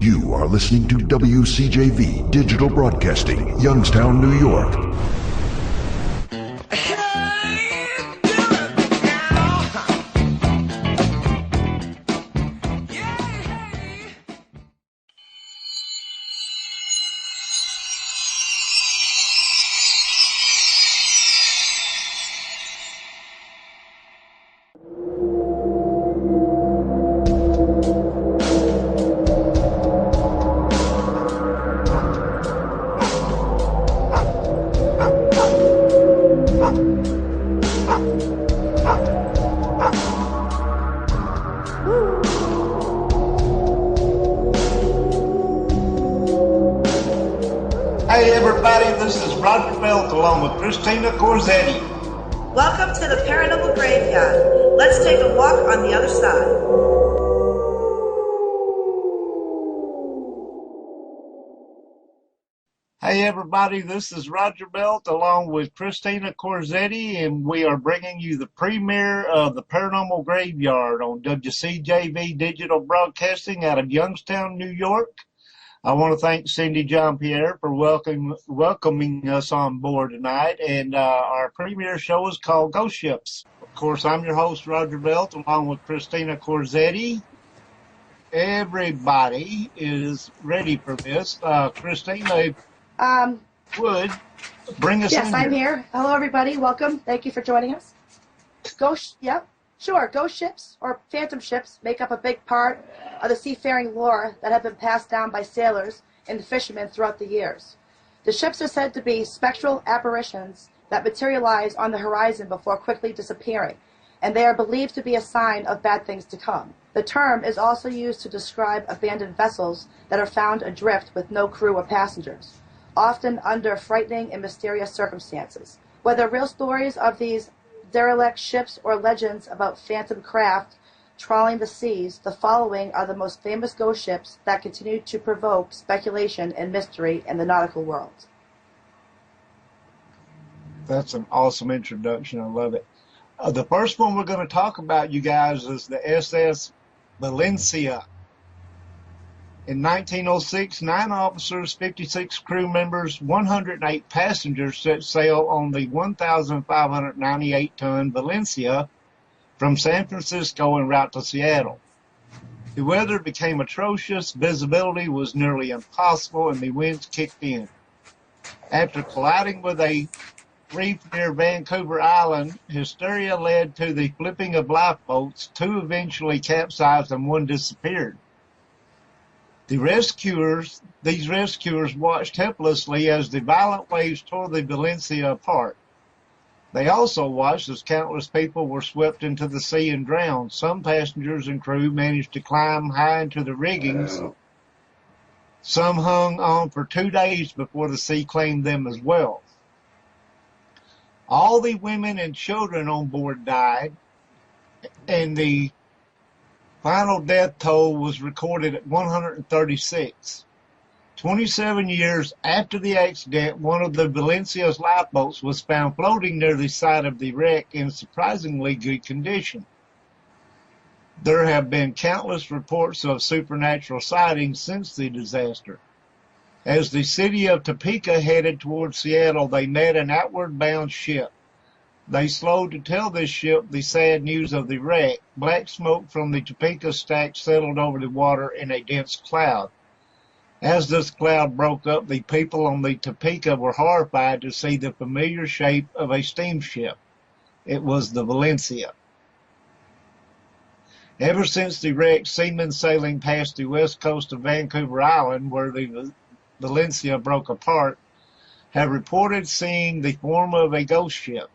You are listening to WCJV Digital Broadcasting, Youngstown, New York. Hey everybody, this is Roger Belt along with Christina Corsetti. Welcome to the Paranormal Graveyard. Let's take a walk on the other side. Hey everybody, this is Roger Belt along with Christina Corsetti, and we are bringing you the premiere of the Paranormal Graveyard on WCJV Digital Broadcasting out of Youngstown, New York. I want to thank Cindy Jean-Pierre for welcoming us on board tonight, and our premiere show is called Ghost Ships. Of course, I'm your host, Roger Belt, along with Christina Corsetti. Everybody is ready for this. Christina, would bring us in. Yes, I'm here. Hello, everybody. Welcome. Thank you for joining us. Ghost ships or phantom ships make up a big part of the seafaring lore that have been passed down by sailors and fishermen throughout the years. The ships are said to be spectral apparitions that materialize on the horizon before quickly disappearing, and they are believed to be a sign of bad things to come. The term is also used to describe abandoned vessels that are found adrift with no crew or passengers, often under frightening and mysterious circumstances. Whether real stories of these derelict ships or legends about phantom craft trawling the seas, the following are the most famous ghost ships that continue to provoke speculation and mystery in the nautical world. That's an awesome introduction. I love it. The first one we're going to talk about, you guys, is the SS Valencia. In 1906, 9 officers, 56 crew members, 108 passengers set sail on the 1,598-ton Valencia from San Francisco en route to Seattle. The weather became atrocious, visibility was nearly impossible, and the winds kicked in. After colliding with a reef near Vancouver Island, hysteria led to the flipping of lifeboats. 2 eventually capsized and 1 disappeared. These rescuers watched helplessly as the violent waves tore the Valencia apart. They also watched as countless people were swept into the sea and drowned. Some passengers and crew managed to climb high into the riggings. Some hung on for 2 days before the sea claimed them as well. All the women and children on board died, and the final death toll was recorded at 136. 27 years after the accident, one of the Valencia's lifeboats was found floating near the side of the wreck in surprisingly good condition. There have been countless reports of supernatural sightings since the disaster. As the city of Topeka headed towards Seattle, they met an outward-bound ship. They slowed to tell this ship the sad news of the wreck. Black smoke from the Topeka stack settled over the water in a dense cloud. As this cloud broke up, the people on the Topeka were horrified to see the familiar shape of a steamship. It was the Valencia. Ever since the wreck, seamen sailing past the west coast of Vancouver Island, where the Valencia broke apart, have reported seeing the form of a ghost ship.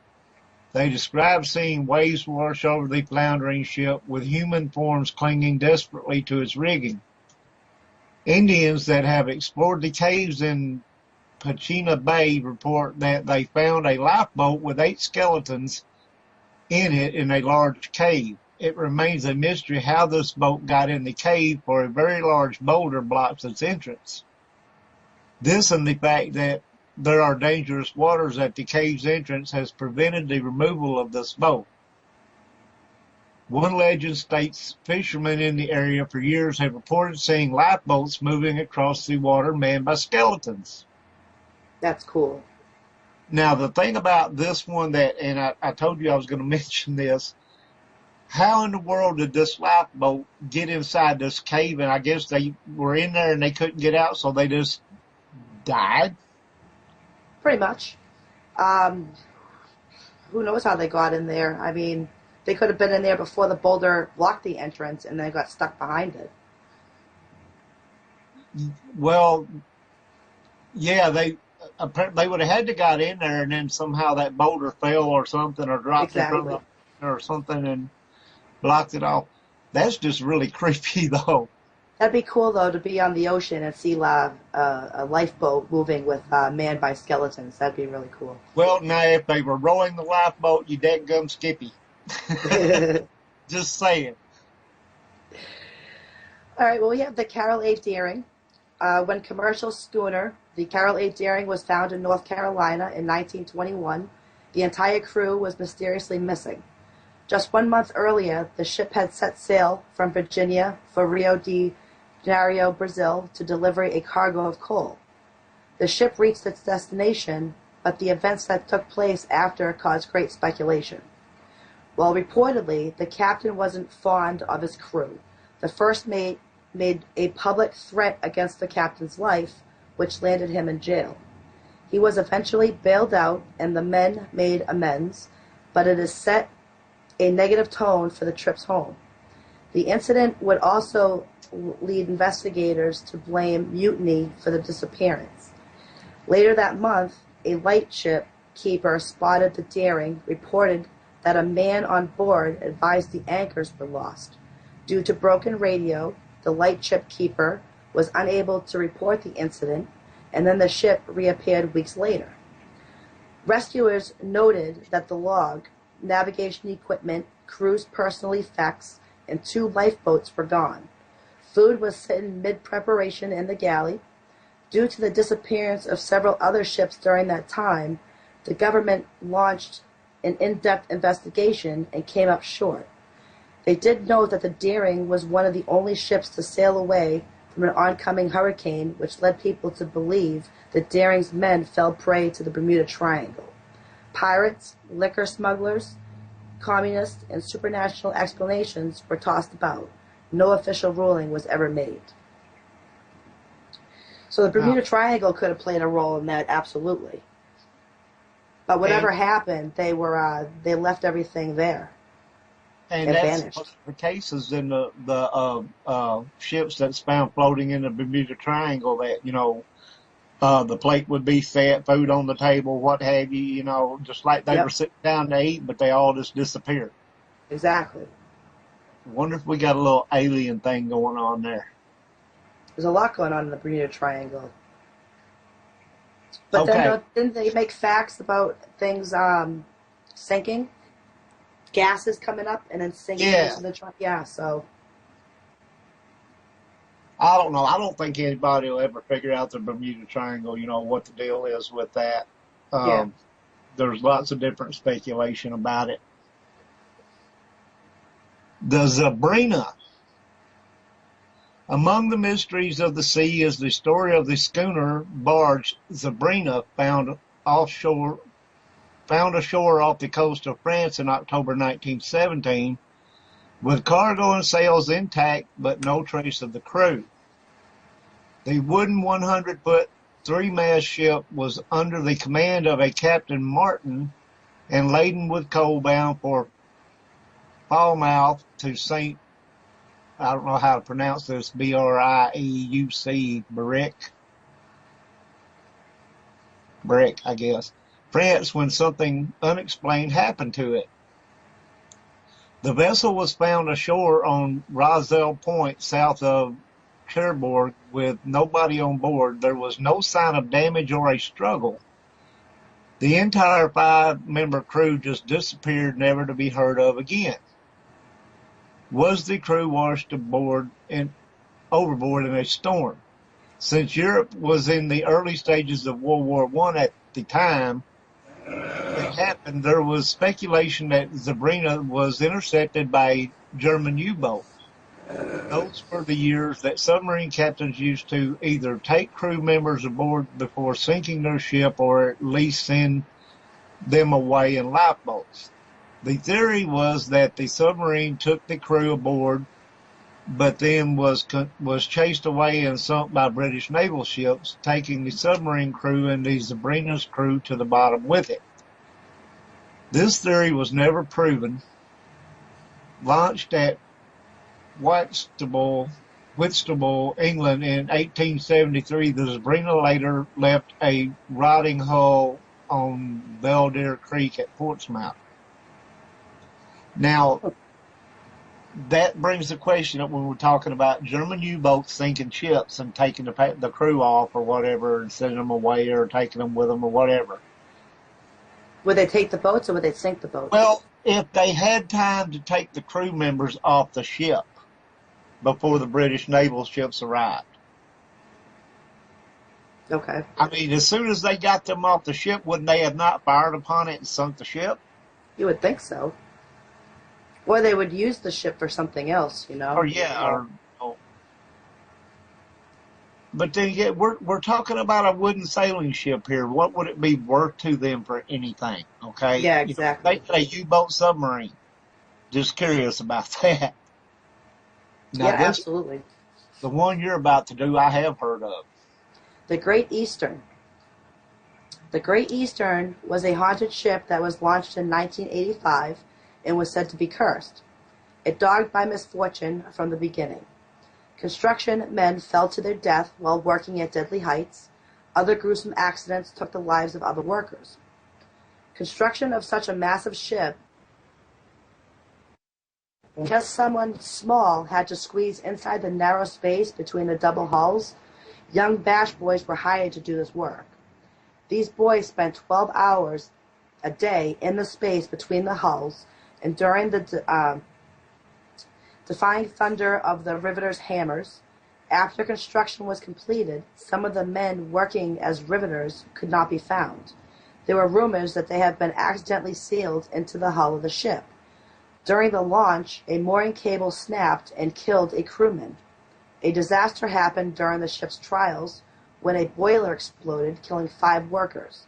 They describe seeing waves wash over the floundering ship with human forms clinging desperately to its rigging. Indians that have explored the caves in Pachina Bay report that they found a lifeboat with 8 skeletons in it in a large cave. It remains a mystery how this boat got in the cave, for a very large boulder blocks its entrance. This and the fact that there are dangerous waters at the cave's entrance has prevented the removal of this boat. One legend states fishermen in the area for years have reported seeing lifeboats moving across the water manned by skeletons. That's cool. Now, the thing about this one and I told you I was going to mention this, how in the world did this lifeboat get inside this cave? And I guess they were in there and they couldn't get out, so they just died? Pretty much. Who knows how they got in there? I mean, they could have been in there before the boulder blocked the entrance and then got stuck behind it. Well, yeah, they would have had to got in there, and then somehow that boulder fell or something, or dropped in front of it or something and blocked it off. That's just really creepy, though. That'd be cool, though, to be on the ocean and see a lifeboat moving with manned by skeletons. That'd be really cool. Well, now, if they were rowing the lifeboat, you dadgum Skippy. Just saying. All right, well, we have the Carol A. Deering. When commercial schooner, the Carol A. Deering, was found in North Carolina in 1921, the entire crew was mysteriously missing. Just 1 month earlier, the ship had set sail from Virginia for Rio de Janeiro, Brazil, to deliver a cargo of coal. The ship reached its destination, but the events that took place after caused great speculation. Well, reportedly, the captain wasn't fond of his crew. The first mate made a public threat against the captain's life, which landed him in jail. He was eventually bailed out, and the men made amends, but it is set a negative tone for the trips home. The incident would also lead investigators to blame mutiny for the disappearance. Later that month, a lightship keeper spotted the Deering, reported that a man on board advised the anchors were lost. Due to broken radio, the lightship keeper was unable to report the incident, and then the ship reappeared weeks later. Rescuers noted that the log, navigation equipment, crew's personal effects, and 2 lifeboats were gone. Food was sitting mid-preparation in the galley. Due to the disappearance of several other ships during that time, the government launched an in-depth investigation and came up short. They did know that the Deering was one of the only ships to sail away from an oncoming hurricane, which led people to believe that Deering's men fell prey to the Bermuda Triangle. Pirates, liquor smugglers, communists, and supernatural explanations were tossed about. No official ruling was ever made. So the Bermuda Triangle could have played a role in that, absolutely. But whatever happened, they left everything there. And that's vanished. The cases in the ships that's found floating in the Bermuda Triangle that, the plate would be set, food on the table, what have you, just like they were sitting down to eat, but they all just disappeared. Exactly. I wonder if we got a little alien thing going on there. There's a lot going on in the Bermuda Triangle. But then didn't they make facts about things sinking? Gases coming up and then sinking into the triangle? Yeah, so... I don't know. I don't think anybody will ever figure out the Bermuda Triangle, what the deal is with that. There's lots of different speculation about it. The Zabrina. Among the mysteries of the sea is the story of the schooner barge Zabrina found ashore off the coast of France in October 1917, with cargo and sails intact but no trace of the crew. The wooden 100-foot, 3-mast ship was under the command of a Captain Martin and laden with coal bound for Falmouth to I don't know how to pronounce this, Brieuc, Brick, I guess, France, when something unexplained happened to it. The vessel was found ashore on Roselle Point, south of Cherbourg, with nobody on board. There was no sign of damage or a struggle. The entire 5-member crew just disappeared, never to be heard of again. Was the crew washed overboard in a storm? Since Europe was in the early stages of World War I at the time it happened, there was speculation that Zabrina was intercepted by German U-boats. Those were the years that submarine captains used to either take crew members aboard before sinking their ship or at least send them away in lifeboats. The theory was that the submarine took the crew aboard, but then was chased away and sunk by British naval ships, taking the submarine crew and the Sabrina's crew to the bottom with it. This theory was never proven. Launched at Whitstable, England in 1873, the Sabrina later left a rotting hull on Belvedere Creek at Portsmouth. Now, that brings the question up when we're talking about German U-boats sinking ships and taking the crew off or whatever and sending them away or taking them with them or whatever. Would they take the boats or would they sink the boats? Well, if they had time to take the crew members off the ship before the British naval ships arrived. Okay. I mean, as soon as they got them off the ship, wouldn't they have not fired upon it and sunk the ship? You would think so. Or they would use the ship for something else, you know? Or yeah, or but then again, we're talking about a wooden sailing ship here. What would it be worth to them for anything? Okay. Yeah, exactly. You know, they a U-boat submarine. Just curious about that. Now, yeah, absolutely. The one you're about to do, I have heard of. The Great Eastern. The Great Eastern was a haunted ship that was launched in 1985 and was said to be cursed. It dogged by misfortune from the beginning. Construction men fell to their death while working at deadly heights. Other gruesome accidents took the lives of other workers. Construction of such a massive ship, because someone small had to squeeze inside the narrow space between the double hulls, young bash boys were hired to do this work. These boys spent 12 hours a day in the space between the hulls, and during the defying thunder of the riveters' hammers, after construction was completed, some of the men working as riveters could not be found. There were rumors that they had been accidentally sealed into the hull of the ship. During the launch, a mooring cable snapped and killed a crewman. A disaster happened during the ship's trials when a boiler exploded, killing 5 workers.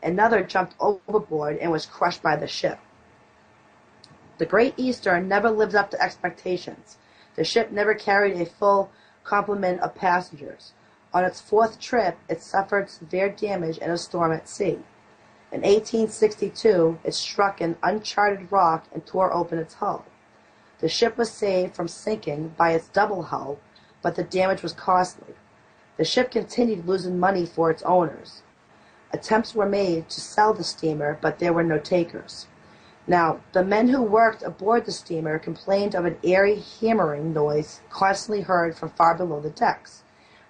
Another jumped overboard and was crushed by the ship. The Great Eastern never lived up to expectations. The ship never carried a full complement of passengers. On its 4th trip, it suffered severe damage in a storm at sea. In 1862, it struck an uncharted rock and tore open its hull. The ship was saved from sinking by its double hull, but the damage was costly. The ship continued losing money for its owners. Attempts were made to sell the steamer, but there were no takers. Now, the men who worked aboard the steamer complained of an eerie hammering noise constantly heard from far below the decks.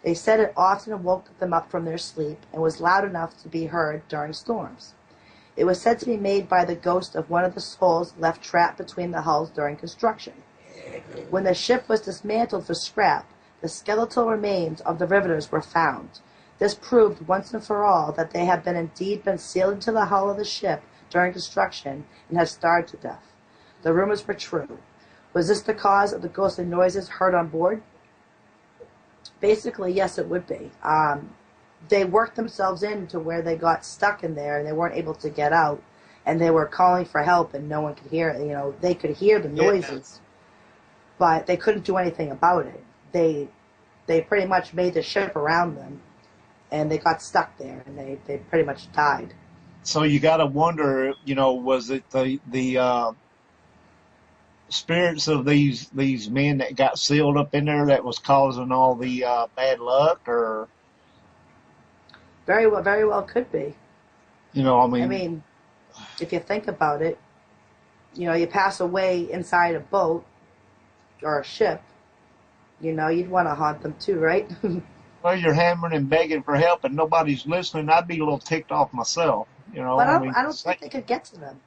They said it often woke them up from their sleep and was loud enough to be heard during storms. It was said to be made by the ghost of one of the souls left trapped between the hulls during construction. When the ship was dismantled for scrap, the skeletal remains of the riveters were found. This proved once and for all that they had indeed been sealed into the hull of the ship during construction and had starved to death. The rumors were true. Was this the cause of the ghostly noises heard on board? Basically, yes, it would be. They worked themselves into where they got stuck in there and they weren't able to get out, and they were calling for help and no one could hear it. You know, they could hear the noises, but they couldn't do anything about it. They pretty much made the ship around them, and they got stuck there, and they pretty much died. So you got to wonder, you know, was it the spirits of these men that got sealed up in there that was causing all the bad luck, or very well could be. You know, I mean, if you think about it, you know, you pass away inside a boat or a ship, you know, you'd want to haunt them too, right? Well, you're hammering and begging for help and nobody's listening. I'd be a little ticked off myself, you know. But I don't think they could get to them.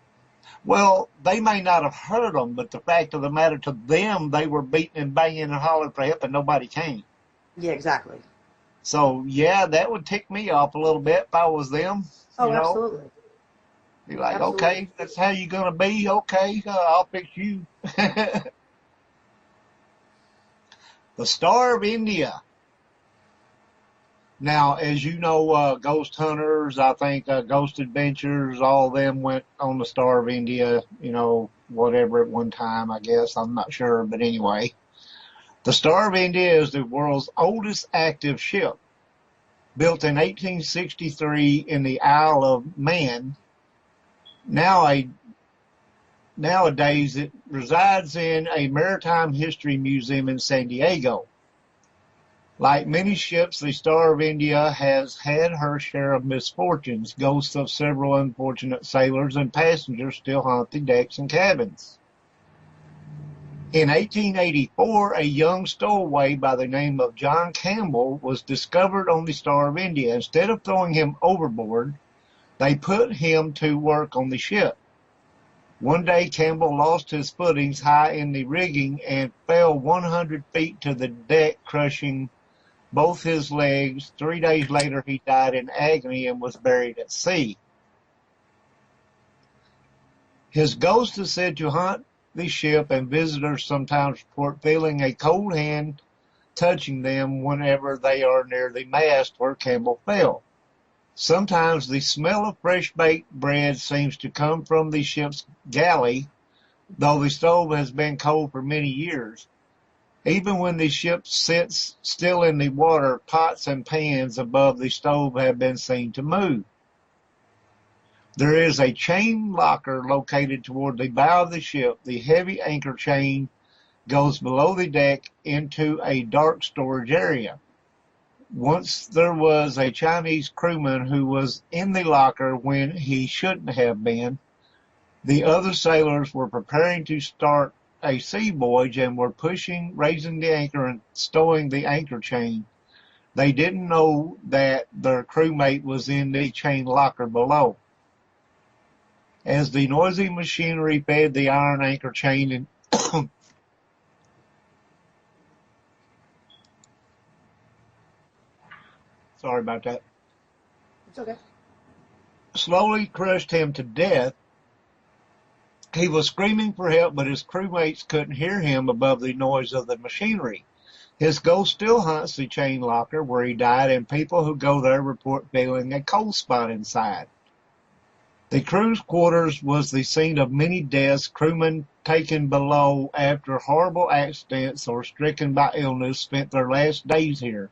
Well, they may not have heard them, but the fact of the matter, to them, they were beating and banging and hollering for help and nobody came. Yeah, exactly. So, yeah, that would tick me off a little bit if I was them. Oh, you know? Absolutely. Be like, Absolutely. okay, that's how you're going to be. Okay, I'll fix you. The Star of India. Now, as you know, Ghost Hunters, I think Ghost Adventures, all of them went on the Star of India, whatever at one time, I guess. I'm not sure, but anyway. The Star of India is the world's oldest active ship, built in 1863 in the Isle of Man. Nowadays, it resides in a maritime history museum in San Diego. Like many ships, the Star of India has had her share of misfortunes. Ghosts of several unfortunate sailors and passengers still haunt the decks and cabins. In 1884, a young stowaway by the name of John Campbell was discovered on the Star of India. Instead of throwing him overboard, they put him to work on the ship. One day, Campbell lost his footings high in the rigging and fell 100 feet to the deck, crushing both his legs. 3 days later, he died in agony and was buried at sea. His ghost is said to haunt the ship, and visitors sometimes report feeling a cold hand touching them whenever they are near the mast where Campbell fell. Sometimes the smell of fresh baked bread seems to come from the ship's galley, though the stove has been cold for many years. Even when the ship sits still in the water, pots and pans above the stove have been seen to move. There is a chain locker located toward the bow of the ship. The heavy anchor chain goes below the deck into a dark storage area. Once there was a Chinese crewman who was in the locker when he shouldn't have been. The other sailors were preparing to start a sea voyage and were raising the anchor and stowing the anchor chain. They didn't know that their crewmate was in the chain locker below. As the noisy machinery fed the iron anchor chain and sorry about that. It's okay. Slowly crushed him to death. He was screaming for help, but his crewmates couldn't hear him above the noise of the machinery. His ghost still haunts the chain locker where he died, and people who go there report feeling a cold spot inside. The crew's quarters was the scene of many deaths, crewmen taken below after horrible accidents or stricken by illness spent their last days here.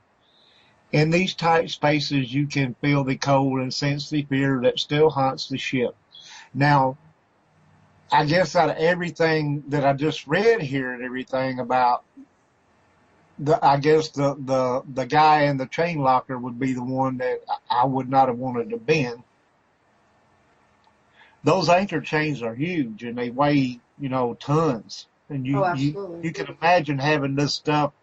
In these tight spaces, you can feel the cold and sense the fear that still haunts the ship. Now, I guess out of everything that I just read here and everything about the guy in the chain locker would be the one that I would not have wanted to been. Those anchor chains are huge and they weigh, tons. And you can imagine having this stuff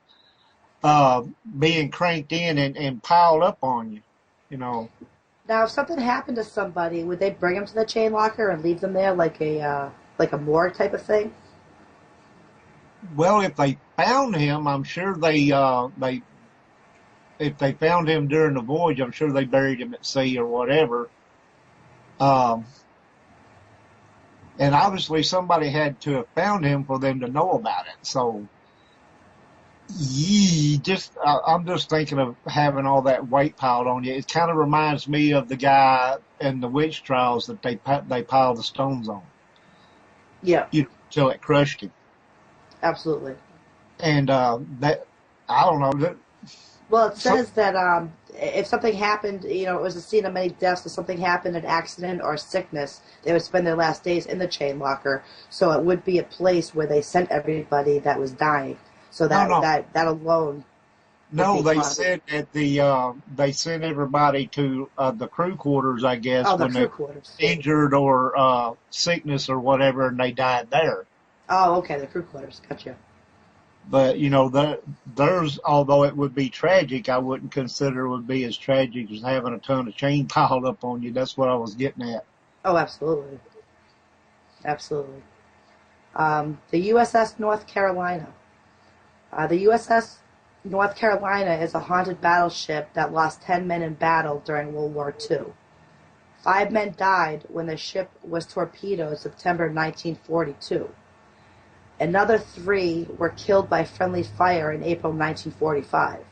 being cranked in and piled up on you, Now, if something happened to somebody, would they bring them to the chain locker and leave them there like a morgue type of thing? Well, if they found him, I'm sure if they found him during the voyage, I'm sure they buried him at sea or whatever. And obviously somebody had to have found him for them to know about it. So, I'm just thinking of having all that weight piled on you. It kind of reminds me of the guy in the witch trials that they piled the stones on. Yeah. Till it crushed him. Absolutely. And that, I don't know. Well, it says that if something happened, it was a scene of many deaths, if something happened, an accident or sickness, they would spend their last days in the chain locker. So it would be a place where they sent everybody that was dying. So that alone. No, they said that they sent everybody to the crew quarters, I guess, when they were injured or sickness or whatever, and they died there. Oh, okay, the crew quarters, gotcha. But there's, although it would be tragic, I wouldn't consider it would be as tragic as having a ton of chain piled up on you. That's what I was getting at. Oh, absolutely, absolutely. The USS North Carolina. The USS North Carolina is a haunted battleship that lost 10 men in battle during World War II. 5 men died when the ship was torpedoed September 1942. Another 3 were killed by friendly fire in April 1945.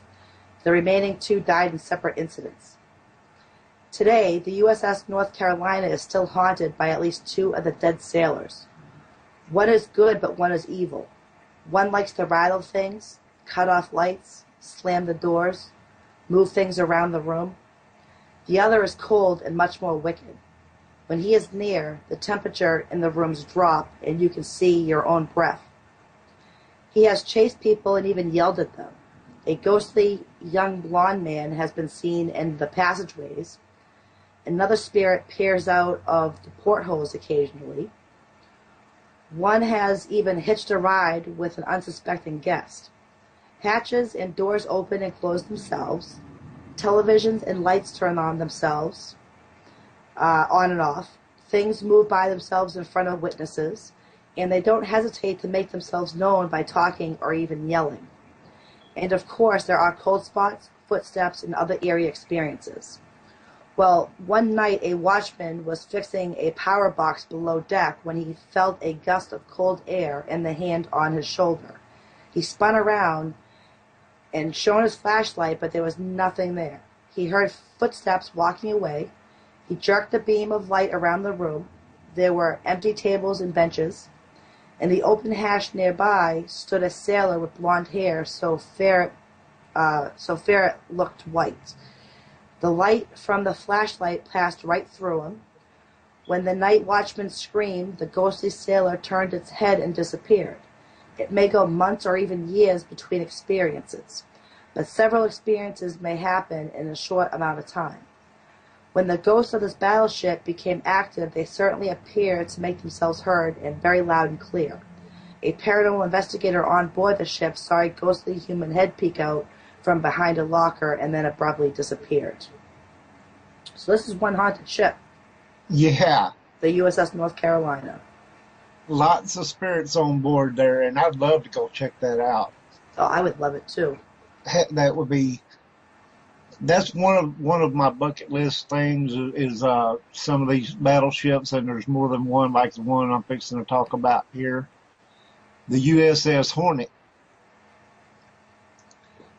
The remaining 2 died in separate incidents. Today, the USS North Carolina is still haunted by at least 2 of the dead sailors. One is good, but one is evil. One likes to rattle things, cut off lights, slam the doors, move things around the room. The other is cold and much more wicked. When he is near, the temperature in the rooms drop and you can see your own breath. He has chased people and even yelled at them. A ghostly young blonde man has been seen in the passageways. Another spirit peers out of the portholes occasionally. One has even hitched a ride with an unsuspecting guest. Hatches and doors open and close themselves. Televisions and lights turn on themselves, on and off. Things move by themselves in front of witnesses, and they don't hesitate to make themselves known by talking or even yelling. And of course, there are cold spots, footsteps, and other eerie experiences. Well, one night a watchman was fixing a power box below deck when he felt a gust of cold air and the hand on his shoulder. He spun around and shone his flashlight, but there was nothing there. He heard footsteps walking away. He jerked the beam of light around the room. There were empty tables and benches. In the open hatch nearby stood a sailor with blonde hair so fair it looked white. The light from the flashlight passed right through him. When the night watchman screamed, the ghostly sailor turned its head and disappeared. It may go months or even years between experiences, but several experiences may happen in a short amount of time. When the ghosts of this battleship became active, they certainly appeared to make themselves heard and very loud and clear. A paranormal investigator on board the ship saw a ghostly human head peek out from behind a locker and then abruptly disappeared. So this is one haunted ship. Yeah. The USS North Carolina. Lots of spirits on board there, and I'd love to go check that out. Oh, I would love it too. That would be... That's one of my bucket list things is some of these battleships, and there's more than one, like the one I'm fixing to talk about here. The USS Hornet.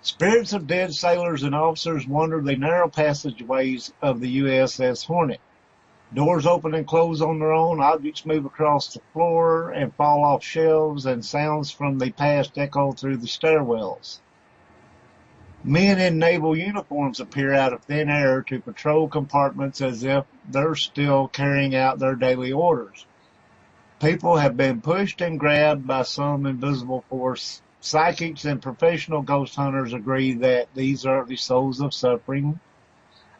Spirits of dead sailors and officers wander the narrow passageways of the USS Hornet. Doors open and close on their own, objects move across the floor and fall off shelves, and sounds from the past echo through the stairwells. Men in naval uniforms appear out of thin air to patrol compartments as if they're still carrying out their daily orders. People have been pushed and grabbed by some invisible force. Psychics and professional ghost hunters agree that these are the souls of suffering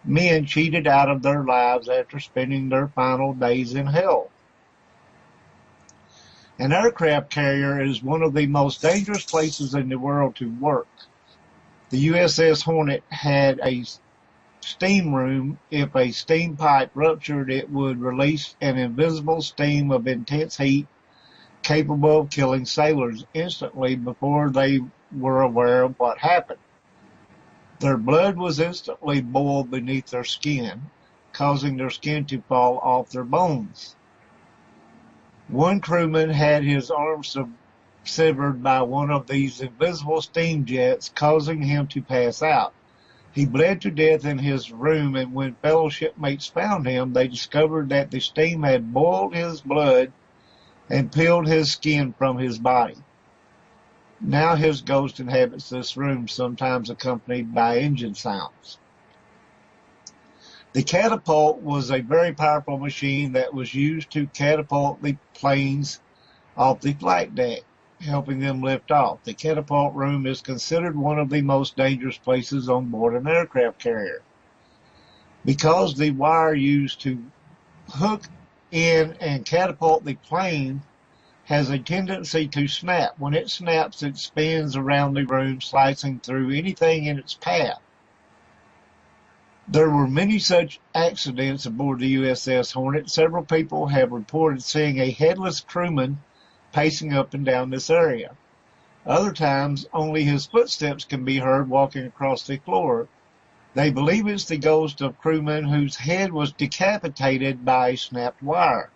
men cheated out of their lives after spending their final days in hell. An aircraft carrier is one of the most dangerous places in the world to work. The USS Hornet had a steam room. If a steam pipe ruptured, it would release an invisible steam of intense heat capable of killing sailors instantly before they were aware of what happened. Their blood was instantly boiled beneath their skin, causing their skin to fall off their bones. One crewman had his arm severed by one of these invisible steam jets, causing him to pass out. He bled to death in his room, and when fellow shipmates found him, they discovered that the steam had boiled his blood and peeled his skin from his body. Now his ghost inhabits this room, sometimes accompanied by engine sounds. The catapult was a very powerful machine that was used to catapult the planes off the flight deck, helping them lift off. The catapult room is considered one of the most dangerous places on board an aircraft carrier, because the wire used to hook in and catapult the plane has a tendency to snap. When it snaps, it spins around the room, slicing through anything in its path. There were many such accidents aboard the USS Hornet. Several people have reported seeing a headless crewman pacing up and down this area. Other times, only his footsteps can be heard walking across the floor. They believe it's the ghost of crewman whose head was decapitated by a snapped wire.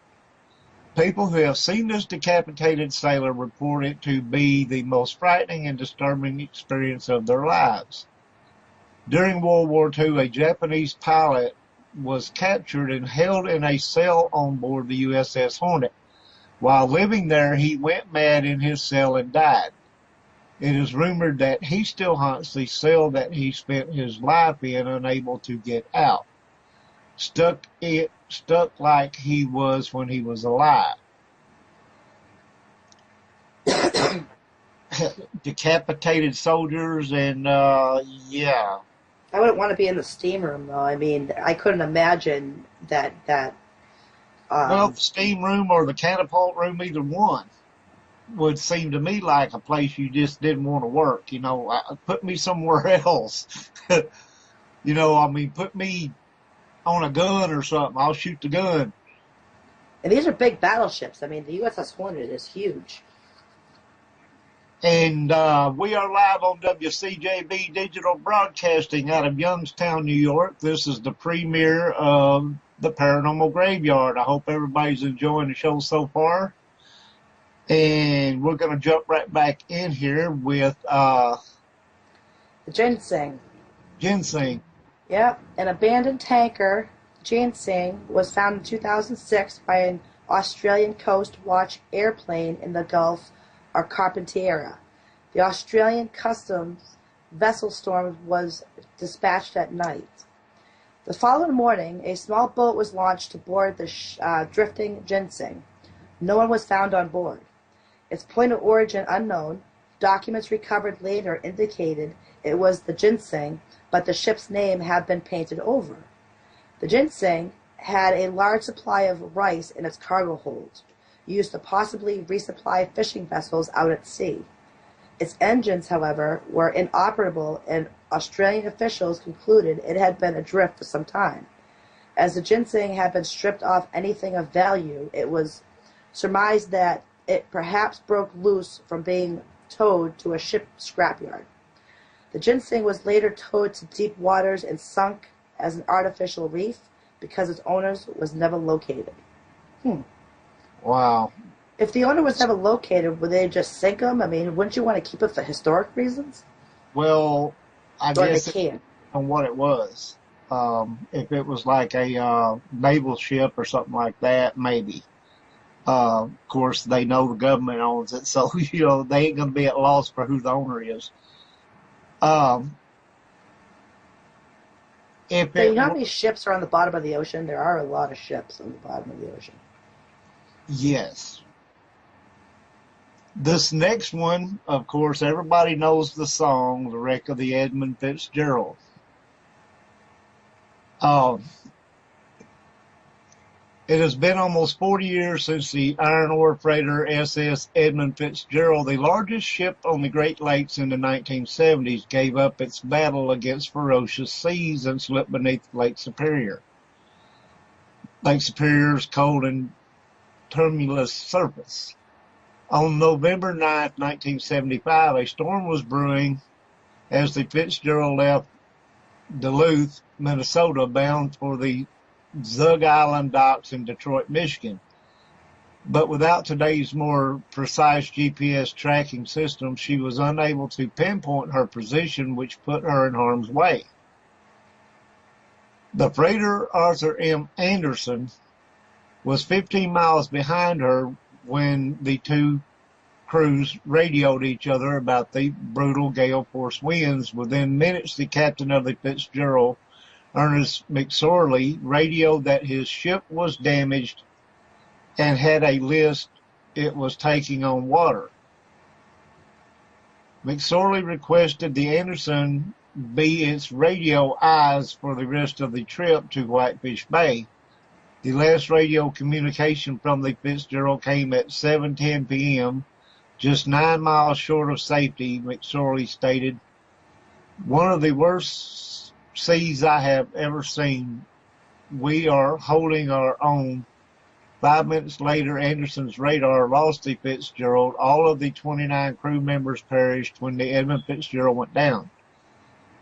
People who have seen this decapitated sailor report it to be the most frightening and disturbing experience of their lives. During World War II, a Japanese pilot was captured and held in a cell on board the USS Hornet. While living there, he went mad in his cell and died. It is rumored that he still haunts the cell that he spent his life in, unable to get out, stuck like he was when he was alive. Decapitated soldiers, and yeah. I wouldn't want to be in the steam room, though. I mean, I couldn't imagine that. Well, the steam room or the catapult room, either one, would seem to me like a place you just didn't want to work. You know, put me somewhere else. You know, I mean, put me on a gun or something. I'll shoot the gun. And these are big battleships. I mean, the USS Hornet is huge. And we are live on WCJV Digital Broadcasting out of Youngstown, New York. This is the premiere of the Paranormal Graveyard. I hope everybody's enjoying the show so far. And we're going to jump right back in here with the ginseng. Ginseng. Yep, an abandoned tanker, ginseng, was found in 2006 by an Australian Coast Watch airplane in the Gulf or Carpentera. The Australian Customs vessel storm was dispatched at night. The following morning, a small boat was launched to board the drifting ginseng. No one was found on board. Its point of origin unknown. Documents recovered later indicated it was the ginseng, but the ship's name had been painted over. The ginseng had a large supply of rice in its cargo hold, used to possibly resupply fishing vessels out at sea. Its engines, however, were inoperable, and Australian officials concluded it had been adrift for some time. As the ginseng had been stripped off anything of value, it was surmised that it perhaps broke loose from being towed to a ship scrapyard. The ginseng was later towed to deep waters and sunk as an artificial reef because its owners was never located. Wow. If the owner was never located, would they just sink them? I mean, wouldn't you want to keep it for historic reasons? Well, I guess they can. On what it was. If it was like a naval ship or something like that, maybe. Of course, they know the government owns it, so you know they ain't going to be at loss for who the owner is. You know how many ships are on the bottom of the ocean? There are a lot of ships on the bottom of the ocean. Yes. This next one, of course, everybody knows the song, The Wreck of the Edmund Fitzgerald. It has been almost 40 years since the iron ore freighter SS Edmund Fitzgerald, the largest ship on the Great Lakes in the 1970s, gave up its battle against ferocious seas and slipped beneath Lake Superior. Lake Superior's cold and tumultuous surface. On November 9, 1975, a storm was brewing as the Fitzgerald left Duluth, Minnesota, bound for the Zug Island docks in Detroit, Michigan. But without today's more precise GPS tracking system, she was unable to pinpoint her position, which put her in harm's way. The freighter Arthur M. Anderson was 15 miles behind her when the two crews radioed each other about the brutal gale force winds. Within minutes, the captain of the Fitzgerald, Ernest McSorley, radioed that his ship was damaged and had a list it was taking on water. McSorley requested the Anderson be its radio eyes for the rest of the trip to Whitefish Bay. The last radio communication from the Fitzgerald came at 7:10 p.m., just 9 miles short of safety, McSorley stated. One of the worst seas I have ever seen. We are holding our own. 5 minutes later, Anderson's radar lost the Fitzgerald. All of the 29 crew members perished when the Edmund Fitzgerald went down.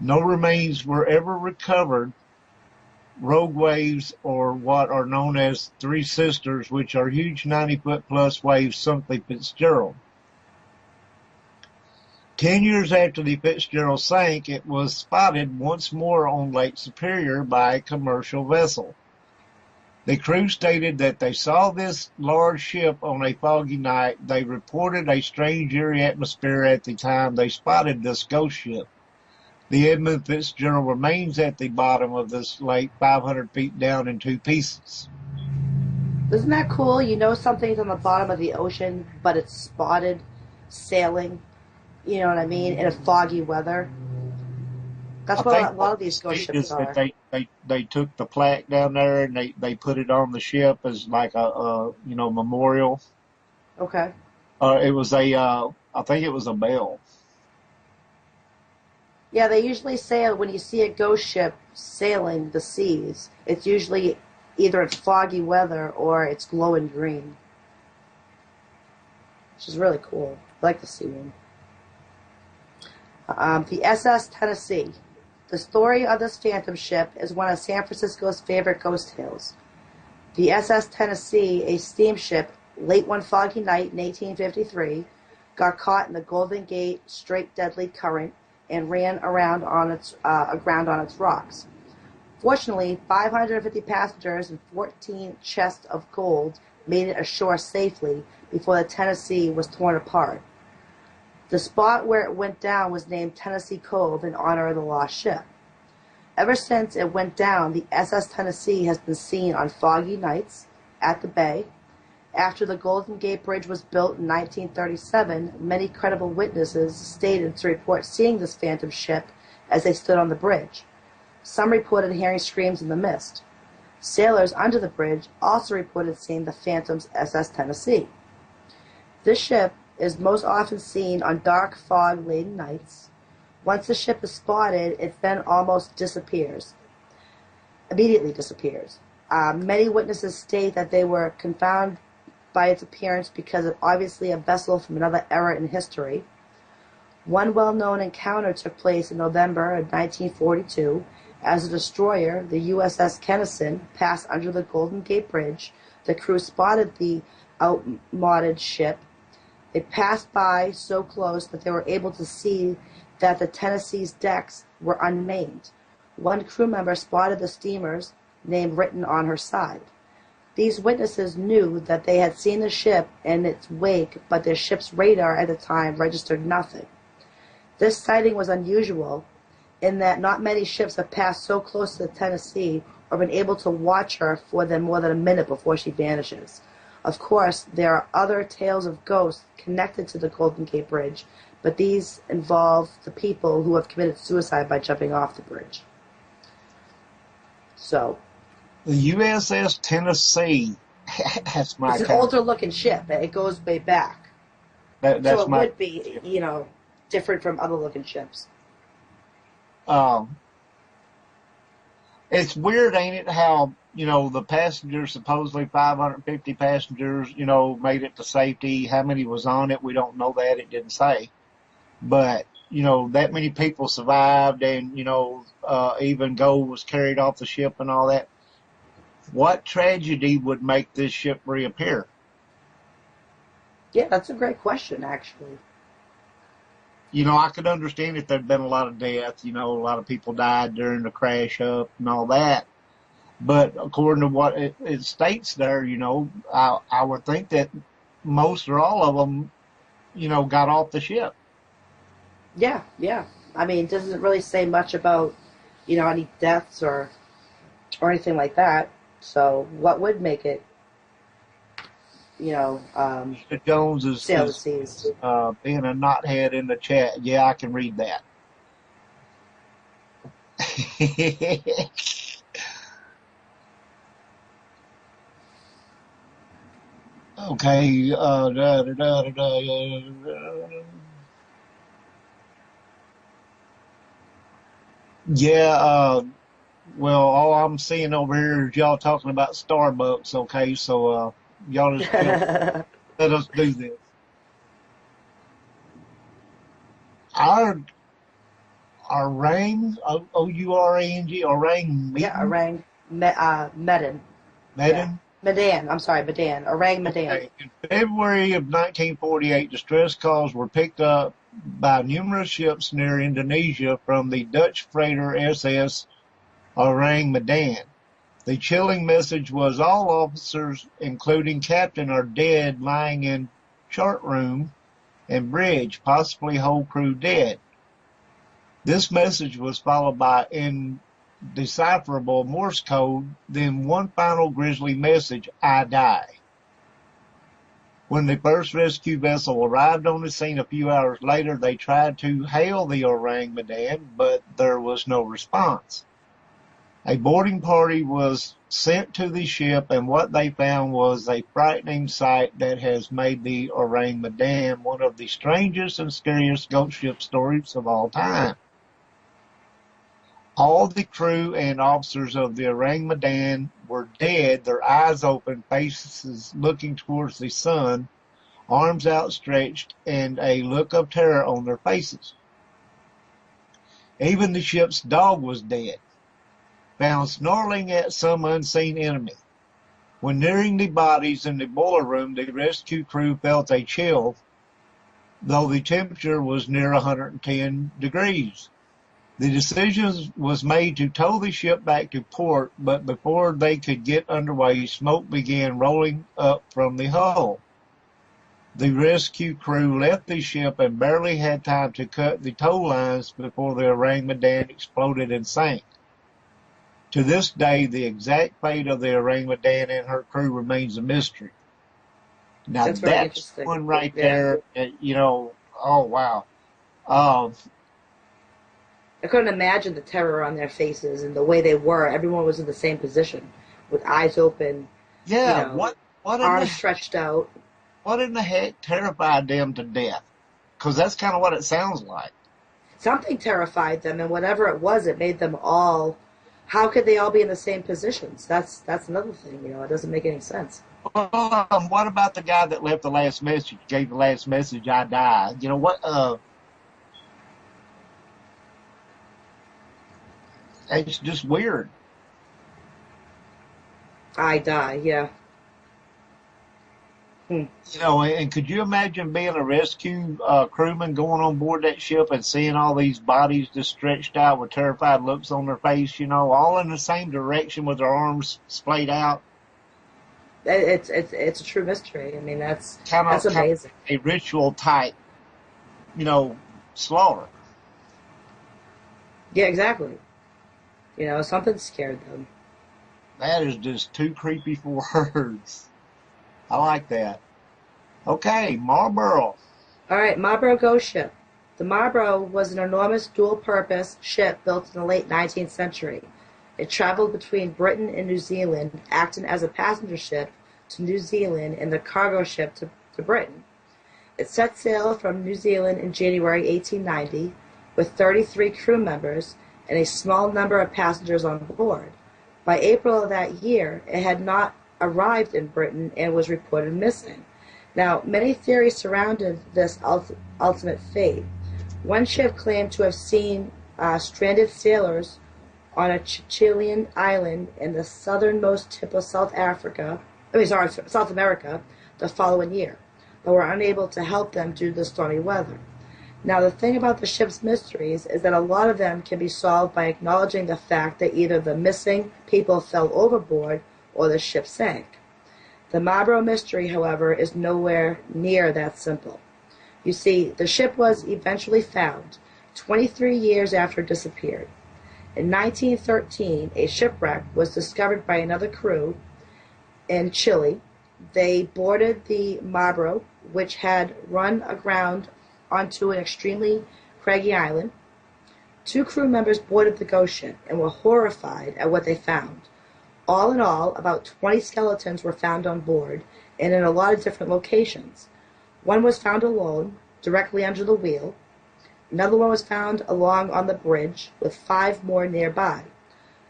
No remains were ever recovered rogue waves, or what are known as Three Sisters, which are huge 90-foot-plus waves, sunk the Fitzgerald. 10 years after the Fitzgerald sank, it was spotted once more on Lake Superior by a commercial vessel. The crew stated that they saw this large ship on a foggy night. They reported a strange, eerie atmosphere at the time they spotted this ghost ship. The Edmund Fitzgerald remains at the bottom of this lake, 500 feet down in two pieces. Isn't that cool? You know something's on the bottom of the ocean, but it's spotted sailing, you know what I mean, in a foggy weather. That's what a lot of these ghost ships are. They took the plaque down there and they put it on the ship as like a memorial. Okay. It was I think it was a bell. Yeah, they usually say when you see a ghost ship sailing the seas, it's usually either it's foggy weather or it's glowing green, which is really cool. I like to see one. The SS Tennessee. The story of this phantom ship is one of San Francisco's favorite ghost tales. The SS Tennessee, a steamship, late one foggy night in 1853, got caught in the Golden Gate Strait deadly current and ran aground on its rocks. Fortunately, 550 passengers and 14 chests of gold made it ashore safely before the Tennessee was torn apart. The spot where it went down was named Tennessee Cove in honor of the lost ship. Ever since it went down, the SS Tennessee has been seen on foggy nights at the bay. After the Golden Gate Bridge was built in 1937, many credible witnesses stated to report seeing this phantom ship as they stood on the bridge. Some reported hearing screams in the mist. Sailors under the bridge also reported seeing the phantom's SS Tennessee. This ship is most often seen on dark, fog-laden nights. Once the ship is spotted, it then almost immediately disappears. Many witnesses state that they were confounded by its appearance because of obviously a vessel from another era in history. One well-known encounter took place in November of 1942 as a destroyer, the USS Kennison, passed under the Golden Gate Bridge. The crew spotted the outmoded ship. It passed by so close that they were able to see that the Tennessee's decks were unmanned. One crew member spotted the steamer's name written on her side. These witnesses knew that they had seen the ship in its wake, but their ship's radar at the time registered nothing. This sighting was unusual in that not many ships have passed so close to the Tennessee or been able to watch her for more than a minute before she vanishes. Of course, there are other tales of ghosts connected to the Golden Gate Bridge, but these involve the people who have committed suicide by jumping off the bridge. So, the USS Tennessee. That's my. It's an older-looking ship. It goes way back. That's so it my, would be, different from other-looking ships. It's weird, ain't it, how, the passengers, supposedly 550 passengers, made it to safety. How many was on it? We don't know that. It didn't say. But, that many people survived and, even gold was carried off the ship and all that. What tragedy would make this ship reappear? Yeah, that's a great question, actually. I could understand if there'd been a lot of death, a lot of people died during the crash up and all that. But according to what it states there, I would think that most or all of them, got off the ship. Yeah. I mean, it doesn't really say much about, any deaths or anything like that. So what would make it, Mr. Jones is sail the seas? Being a knothead in the chat. Yeah, I can read that. Okay. Yeah. Well, all I'm seeing over here is y'all talking about Starbucks. Okay, so y'all just let us do this. Our orang, Ourang, orang meeting. Yeah, orang. Medan. Medan? Medan. I'm sorry, Medan. Orang Medan. Okay. In February of 1948, distress calls were picked up by numerous ships near Indonesia from the Dutch freighter SS Orang Medan. The chilling message was all officers, including captain, are dead, lying in chart room and bridge, possibly whole crew dead. This message was followed by indecipherable Morse code, then one final grisly message, I die. When the first rescue vessel arrived on the scene a few hours later, they tried to hail the Orang Medan, but there was no response. A boarding party was sent to the ship, and what they found was a frightening sight that has made the Orang Medan one of the strangest and scariest ghost ship stories of all time. All the crew and officers of the Orang Medan were dead, their eyes open, faces looking towards the sun, arms outstretched, and a look of terror on their faces. Even the ship's dog was dead, found snarling at some unseen enemy. When nearing the bodies in the boiler room, the rescue crew felt a chill, though the temperature was near 110 degrees. The decision was made to tow the ship back to port, but before they could get underway, smoke began rolling up from the hull. The rescue crew left the ship and barely had time to cut the tow lines before the Orang Medan exploded and sank. To this day, the exact fate of the Orang Medan and her crew remains a mystery. Now that's one right there, oh wow. I couldn't imagine the terror on their faces and the way they were. Everyone was in the same position, with eyes open. Yeah, what arms stretched out. What in the heck terrified them to death? Because that's kind of what it sounds like. Something terrified them, and whatever it was, it made them all. How could they all be in the same positions? That's another thing. It doesn't make any sense. What about the guy that left the last message? Gave the last message, I die. It's just weird. I die, yeah. And could you imagine being a rescue crewman going on board that ship and seeing all these bodies just stretched out with terrified looks on their face, all in the same direction with their arms splayed out? It's a true mystery. I mean, that's amazing. A ritual type, slaughter. Yeah, exactly. Something scared them. That is just too creepy for words. I like that. Okay, Marlborough. All right, Marlborough ghost ship. The Marlborough was an enormous dual-purpose ship built in the late 19th century. It traveled between Britain and New Zealand, acting as a passenger ship to New Zealand and the cargo ship to Britain. It set sail from New Zealand in January 1890 with 33 crew members and a small number of passengers on board. By April of that year, it had not arrived in Britain and was reported missing. Now, many theories surrounded this ultimate fate. One ship claimed to have seen stranded sailors on a Chilean island in the southernmost tip of South America the following year, but were unable to help them due to the stormy weather. Now, the thing about the ship's mysteries is that a lot of them can be solved by acknowledging the fact that either the missing people fell overboard or the ship sank. The Marlborough mystery, however, is nowhere near that simple. You see, the ship was eventually found 23 years after it disappeared. In 1913, a shipwreck was discovered by another crew in Chile. They boarded the Marlborough, which had run aground onto an extremely craggy island. 2 crew members boarded the ghost ship and were horrified at what they found. All in all, about 20 skeletons were found on board and in a lot of different locations. One was found alone, directly under the wheel. Another one was found along on the bridge, with 5 more nearby.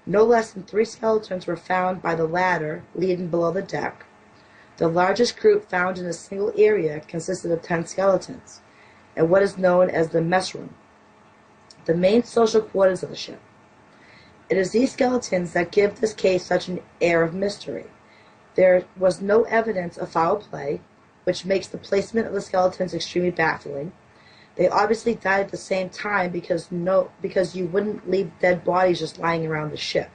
No less than 3 skeletons were found by the ladder leading below the deck. The largest group found in a single area consisted of 10 skeletons, and what is known as the mess room, the main social quarters of the ship. It is these skeletons that give this case such an air of mystery. There was no evidence of foul play, which makes the placement of the skeletons extremely baffling. They obviously died at the same time because you wouldn't leave dead bodies just lying around the ship.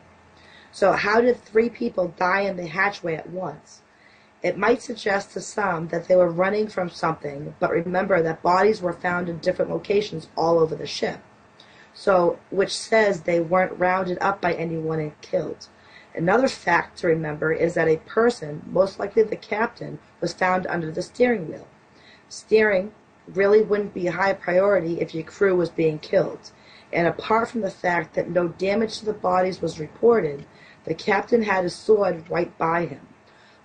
So how did 3 people die in the hatchway at once? It might suggest to some that they were running from something, but remember that bodies were found in different locations all over the ship. So, which says they weren't rounded up by anyone and killed. Another fact to remember is that a person, most likely the captain, was found under the steering wheel. Steering really wouldn't be a high priority if your crew was being killed. And apart from the fact that no damage to the bodies was reported, the captain had his sword right by him.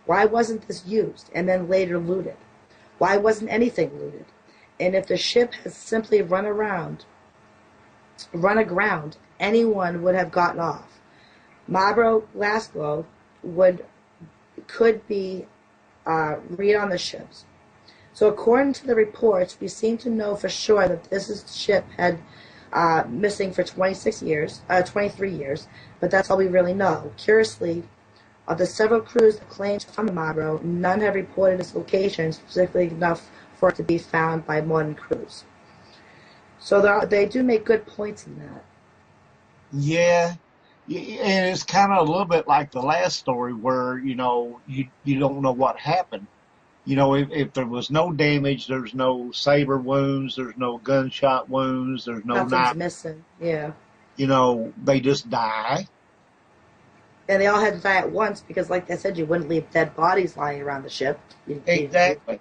Why wasn't this used and then later looted? Why wasn't anything looted? And if the ship had simply run aground, anyone would have gotten off. Mabro Glasgow could be read on the ships. So according to the reports, we seem to know for sure that this ship had missing for 23 years, but that's all we really know. Curiously, of the several crews that claimed to find Mabro, none have reported its location specifically enough for it to be found by modern crews. So they do make good points in that. Yeah, and it's kind of a little bit like the last story where, you don't know what happened. If there was no damage, there's no saber wounds, there's no gunshot wounds, there's no Nothing's knife. missing, yeah. They just die. And they all had to die at once because, like I said, you wouldn't leave dead bodies lying around the ship. Exactly.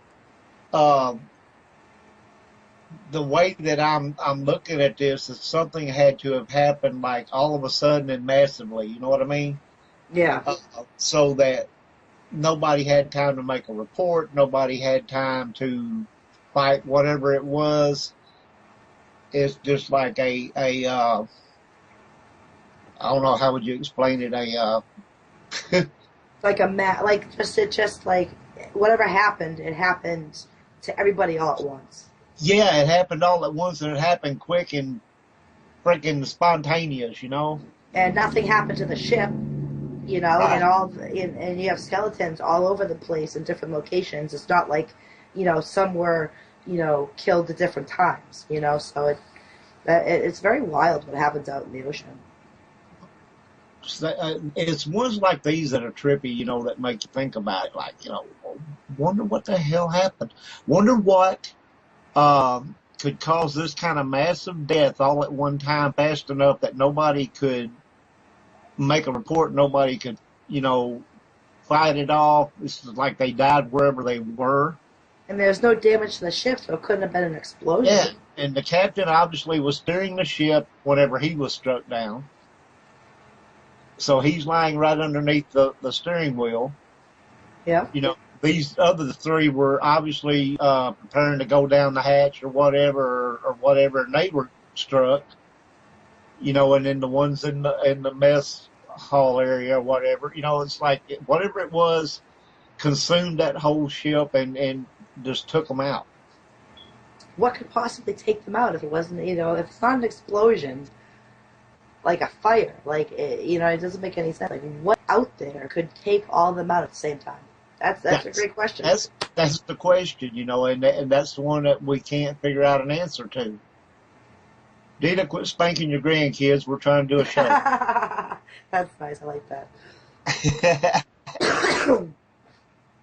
The way that I'm looking at this is something had to have happened like all of a sudden and massively. You know what I mean? Yeah. So that nobody had time to make a report. Nobody had time to fight whatever it was. It's just like I don't know, how would you explain it? Just like whatever happened, it happened to everybody all at once. Yeah, it happened all at once, and it happened quick and freaking spontaneous, And nothing happened to the ship, and you have skeletons all over the place in different locations. It's not like, some were, killed at different times, so it's very wild what happens out in the ocean. It's ones like these that are trippy, that make you think about it. Like, wonder what the hell happened. Wonder what could cause this kind of massive death all at one time fast enough that nobody could make a report. Nobody could, fight it off. This is like they died wherever they were. And there's no damage to the ship, so it couldn't have been an explosion. Yeah, and the captain obviously was steering the ship whenever he was struck down. So he's lying right underneath the steering wheel. Yeah. These other 3 were obviously preparing to go down the hatch or whatever, and they were struck. And then the ones in the mess hall area or whatever, it's like whatever it was consumed that whole ship and just took them out. What could possibly take them out if it wasn't, if it's not an explosion, like a fire, it doesn't make any sense. Like, what out there could take all of them out at the same time? That's a great question. That's the question, and that's the one that we can't figure out an answer to. Dina, quit spanking your grandkids. We're trying to do a show. That's nice. I like that.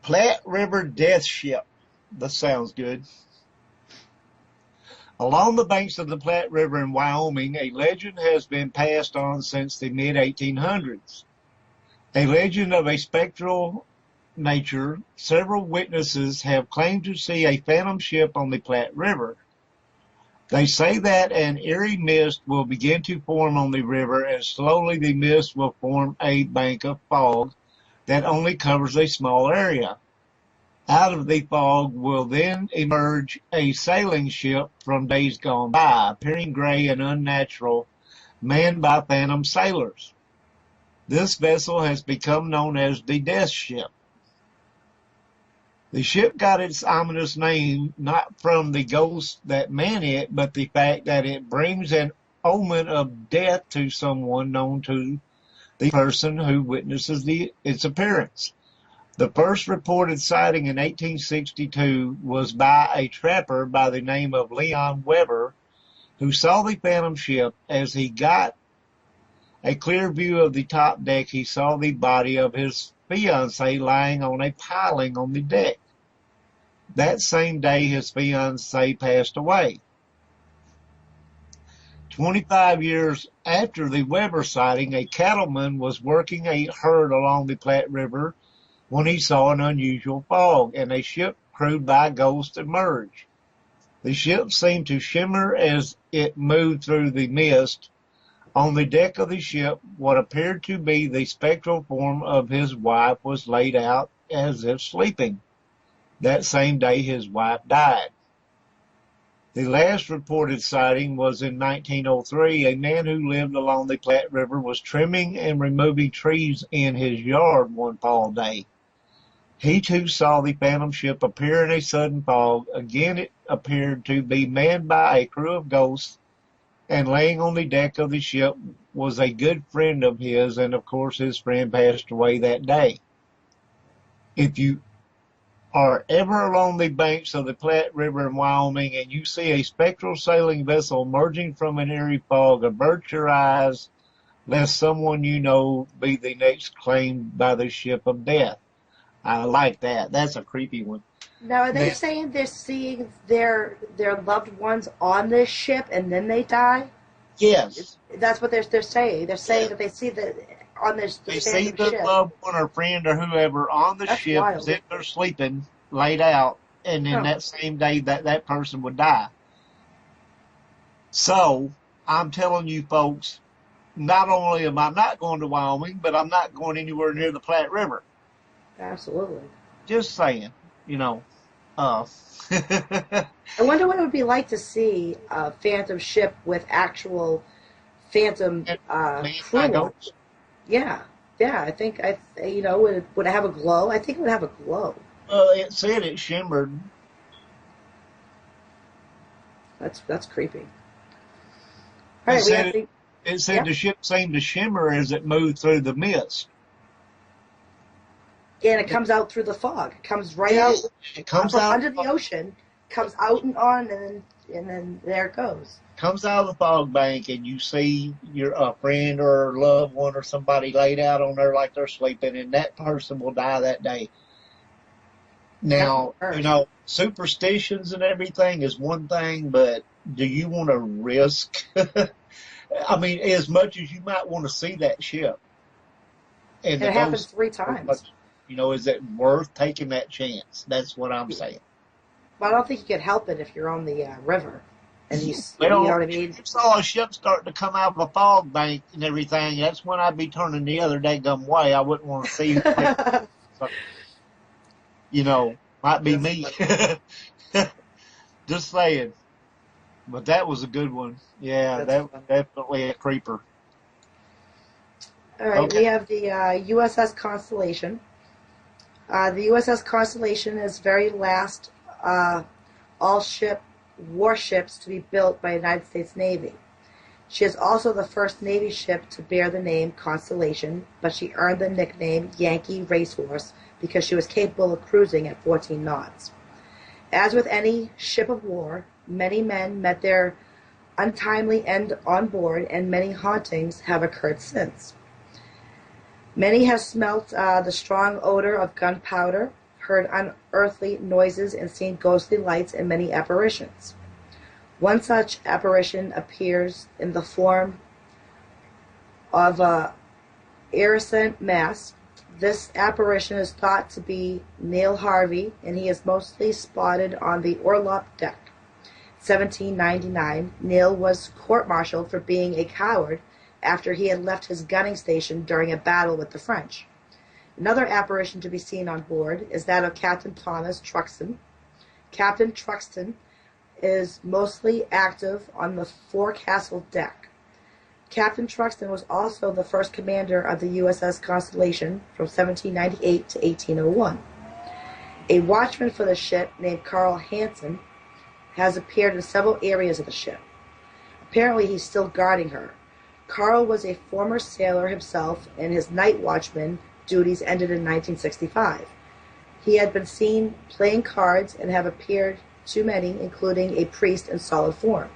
Platte River Death Ship. That sounds good. Along the banks of the Platte River in Wyoming, a legend has been passed on since the mid-1800s. A legend of a spectral nature. Several witnesses have claimed to see a phantom ship on the Platte River. They say that an eerie mist will begin to form on the river, and slowly the mist will form a bank of fog that only covers a small area. Out of the fog will then emerge a sailing ship from days gone by, appearing gray and unnatural, manned by phantom sailors. This vessel has become known as the Death Ship. The ship got its ominous name not from the ghosts that man it, but the fact that it brings an omen of death to someone known to the person who witnesses its appearance. The first reported sighting in 1862 was by a trapper by the name of Leon Weber, who saw the phantom ship. As he got a clear view of the top deck, he saw the body of his fiancée lying on a piling on the deck. That same day, his fiancée passed away. 25 years after the Weber sighting, a cattleman was working a herd along the Platte River when he saw an unusual fog, and a ship crewed by ghosts emerged. The ship seemed to shimmer as it moved through the mist. On the deck of the ship, what appeared to be the spectral form of his wife was laid out as if sleeping. That same day, his wife died. The last reported sighting was in 1903. A man who lived along the Platte River was trimming and removing trees in his yard one fall day. He too saw the phantom ship appear in a sudden fog. Again, it appeared to be manned by a crew of ghosts, and laying on the deck of the ship was a good friend of his, and of course his friend passed away that day. If you are ever along the banks of the Platte River in Wyoming and you see a spectral sailing vessel emerging from an eerie fog, avert your eyes, lest someone you know be the next claimed by the ship of death. I like that. That's a creepy one. Now, are they saying they're seeing their loved ones on this ship and then they die? Yes. That's what they're saying. They're saying that they see on this they see the ship. Loved one or friend or whoever on the That's ship wild. as if they're sleeping, laid out, and then that same day that person would die. So I'm telling you folks, not only am I not going to Wyoming, but I'm not going anywhere near the Platte River. Absolutely. Just saying, I wonder what it would be like to see a phantom ship with actual phantom crew. Yeah, I think would it have a glow? I think it would have a glow. Well, it said it shimmered. That's creepy. All right, it said the ship seemed to shimmer as it moved through the mist. And it comes out through the fog. It comes right out. It comes out under the ocean, comes out and on, and then there it goes. Comes out of the fog bank, and you see your friend or loved one or somebody laid out on there like they're sleeping, and that person will die that day. Now, superstitions and everything is one thing, but do you want to risk? I mean, as much as you might want to see that ship. And it happens 3 times. Is it worth taking that chance? That's what I'm saying. Well, I don't think you could help it if you're on the river. And you know what I mean? If you saw a ship starting to come out of a fog bank and everything, that's when I'd be turning the other daggum way. I wouldn't want to see might be me. Just saying. But that was a good one. Yeah, that was definitely a creeper. All right, we have the USS Constellation. The USS Constellation is very last all-ship warships to be built by the United States Navy. She is also the first Navy ship to bear the name Constellation, but she earned the nickname Yankee Racehorse because she was capable of cruising at 14 knots. As with any ship of war, many men met their untimely end on board, and many hauntings have occurred since. Many have smelt the strong odor of gunpowder, heard unearthly noises, and seen ghostly lights and many apparitions. One such apparition appears in the form of a iridescent mass. This apparition is thought to be Neil Harvey, and he is mostly spotted on the Orlop deck. 1799, Neil was court-martialed for being a coward after he had left his gunning station during a battle with the French. Another apparition to be seen on board is that of Captain Thomas Truxton. Captain Truxton is mostly active on the forecastle deck. Captain Truxton was also the first commander of the USS Constellation from 1798 to 1801. A watchman for the ship named Carl Hansen has appeared in several areas of the ship. Apparently, he's still guarding her. Carl was a former sailor himself, and his night watchman duties ended in 1965. He had been seen playing cards and have appeared to many, including a priest in solid form.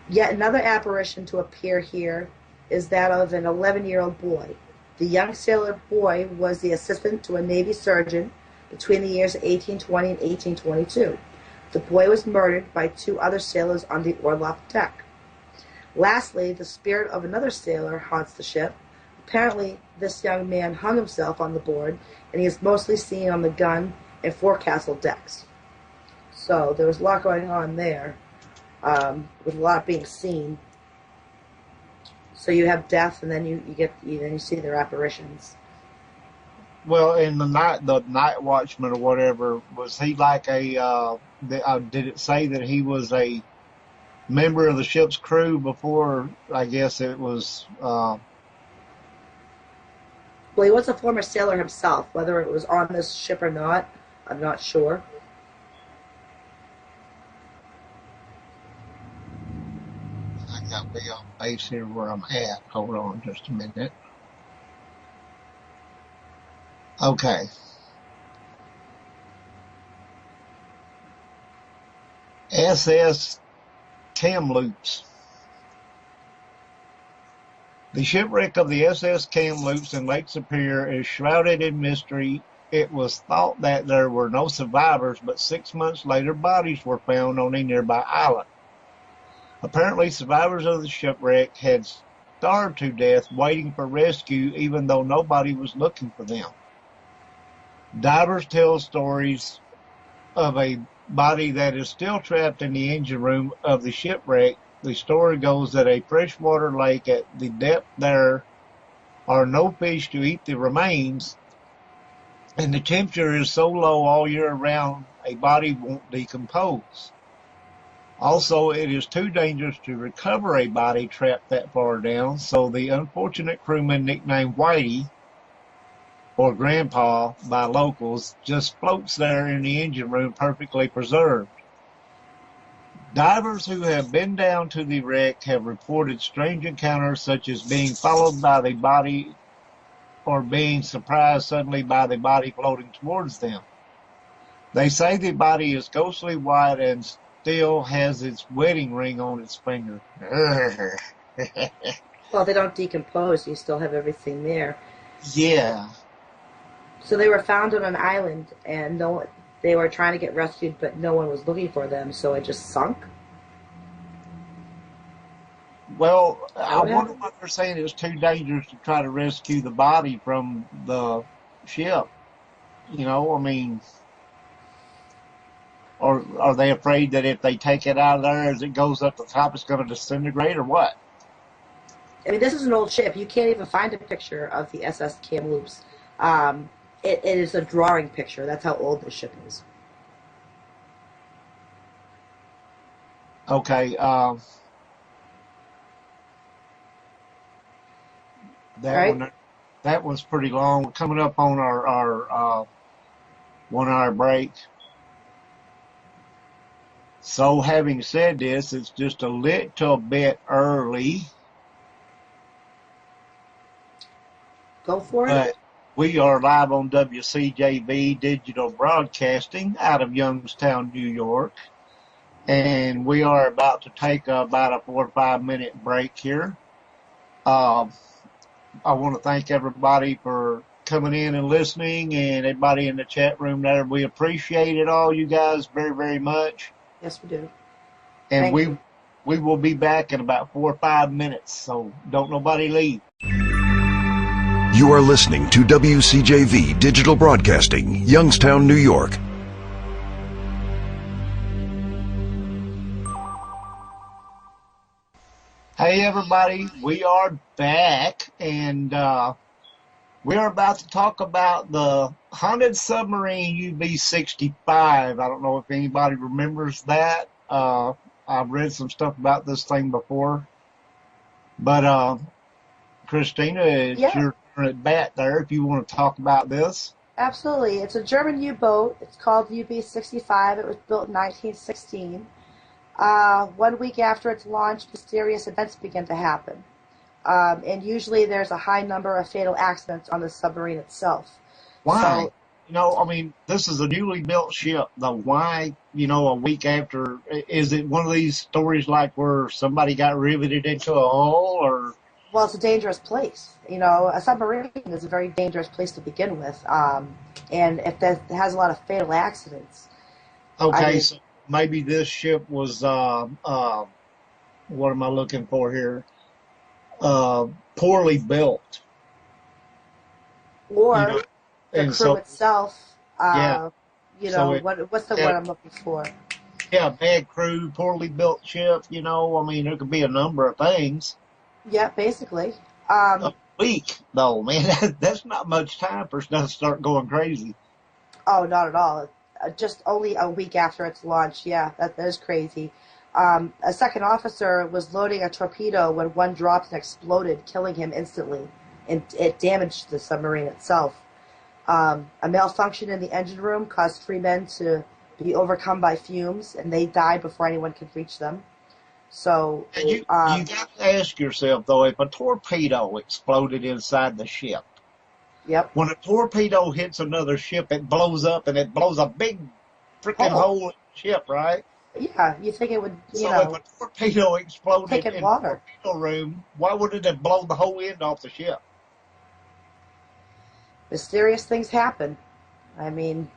Yet another apparition to appear here is that of an 11-year-old boy. The young sailor boy was the assistant to a Navy surgeon between the years 1820 and 1822. The boy was murdered by 2 other sailors on the orlop deck. Lastly, the spirit of another sailor haunts the ship. Apparently, this young man hung himself on the board, and he is mostly seen on the gun and forecastle decks. So there was a lot going on there, with a lot being seen. So you have death, and then you see their apparitions. Well, in the night watchman or whatever, was he like did it say that he was a member of the ship's crew before? I guess it was. Well, he was a former sailor himself. Whether it was on this ship or not, I'm not sure. I got to be on base here where I'm at. Hold on just a minute. Okay. SS Kamloops. The shipwreck of the SS Kamloops in Lake Superior is shrouded in mystery. It was thought that there were no survivors, but 6 months later, bodies were found on a nearby island. Apparently, survivors of the shipwreck had starved to death waiting for rescue, even though nobody was looking for them. Divers tell stories of a body that is still trapped in the engine room of the shipwreck. The story goes that a freshwater lake at the depth there are no fish to eat the remains, and the temperature is so low all year round a body won't decompose. Also, it is too dangerous to recover a body trapped that far down, so the unfortunate crewman nicknamed Whitey, or Grandpa by locals, just floats there in the engine room perfectly preserved. Divers who have been down to the wreck have reported strange encounters such as being followed by the body or being surprised suddenly by the body floating towards them. They say the body is ghostly white and still has its wedding ring on its finger. Well, they don't decompose. You still have everything there. Yeah. So they were found on an island, and they were trying to get rescued, but no one was looking for them, so it just sunk? Well, I wonder what they're saying. It's too dangerous to try to rescue the body from the ship. You know, I mean, or are they afraid that if they take it out of there as it goes up the top, it's going to disintegrate, or what? I mean, this is an old ship. You can't even find a picture of the SS Kamloops. It is a drawing picture. That's how old this ship is. Okay. That one's pretty long. We're coming up on our 1 hour break. So having said this, it's just a little bit early. Go for it. But we are live on WCJV Digital Broadcasting out of Youngstown, New York. And we are about to take about a 4 or 5 minute break here. I want to thank everybody for coming in and listening, and everybody in the chat room there. We appreciate it all, you guys, very, very much. Yes, we do. And we will be back in about 4 or 5 minutes, so don't nobody leave. You are listening to WCJV Digital Broadcasting, Youngstown, New York. Hey everybody, we are back, and we are about to talk about the haunted submarine UB-65. I don't know if anybody remembers that. I've read some stuff about this thing before. But Christina, it's your turn at bat there if you want to talk about this. Absolutely. It's a German U-boat. It's called UB-65. It was built in 1916. 1 week after it's launched, mysterious events begin to happen. And usually there's a high number of fatal accidents on the submarine itself. Why? So, I mean, this is a newly built ship, though. Why, a week after? Is it one of these stories like where somebody got riveted into a hull, or? well, it's a dangerous place. A submarine is a very dangerous place to begin with. And if that has a lot of fatal accidents. Okay, so maybe this ship was, what am I looking for here? Poorly built. Or the and crew so, itself, yeah. So what's the word I'm looking for? Yeah, bad crew, poorly built ship, I mean, there could be a number of things. Yeah, basically. A week, though, man, that's not much time for stuff to start going crazy. Oh, not at all. Just only a week after its launch. Yeah, that is crazy. A second officer was loading a torpedo when one dropped and exploded, killing him instantly, and it damaged the submarine itself. A malfunction in the engine room caused 3 men to be overcome by fumes, and they died before anyone could reach them. So, And you got to ask yourself, though, if a torpedo exploded inside the ship, yep. when a torpedo hits another ship, it blows up and it blows a big freaking hole in the ship, right? Yeah, you think it would, if a torpedo exploded in water. the torpedo room, why wouldn't it have blown the whole end off the ship? Mysterious things happen. I mean,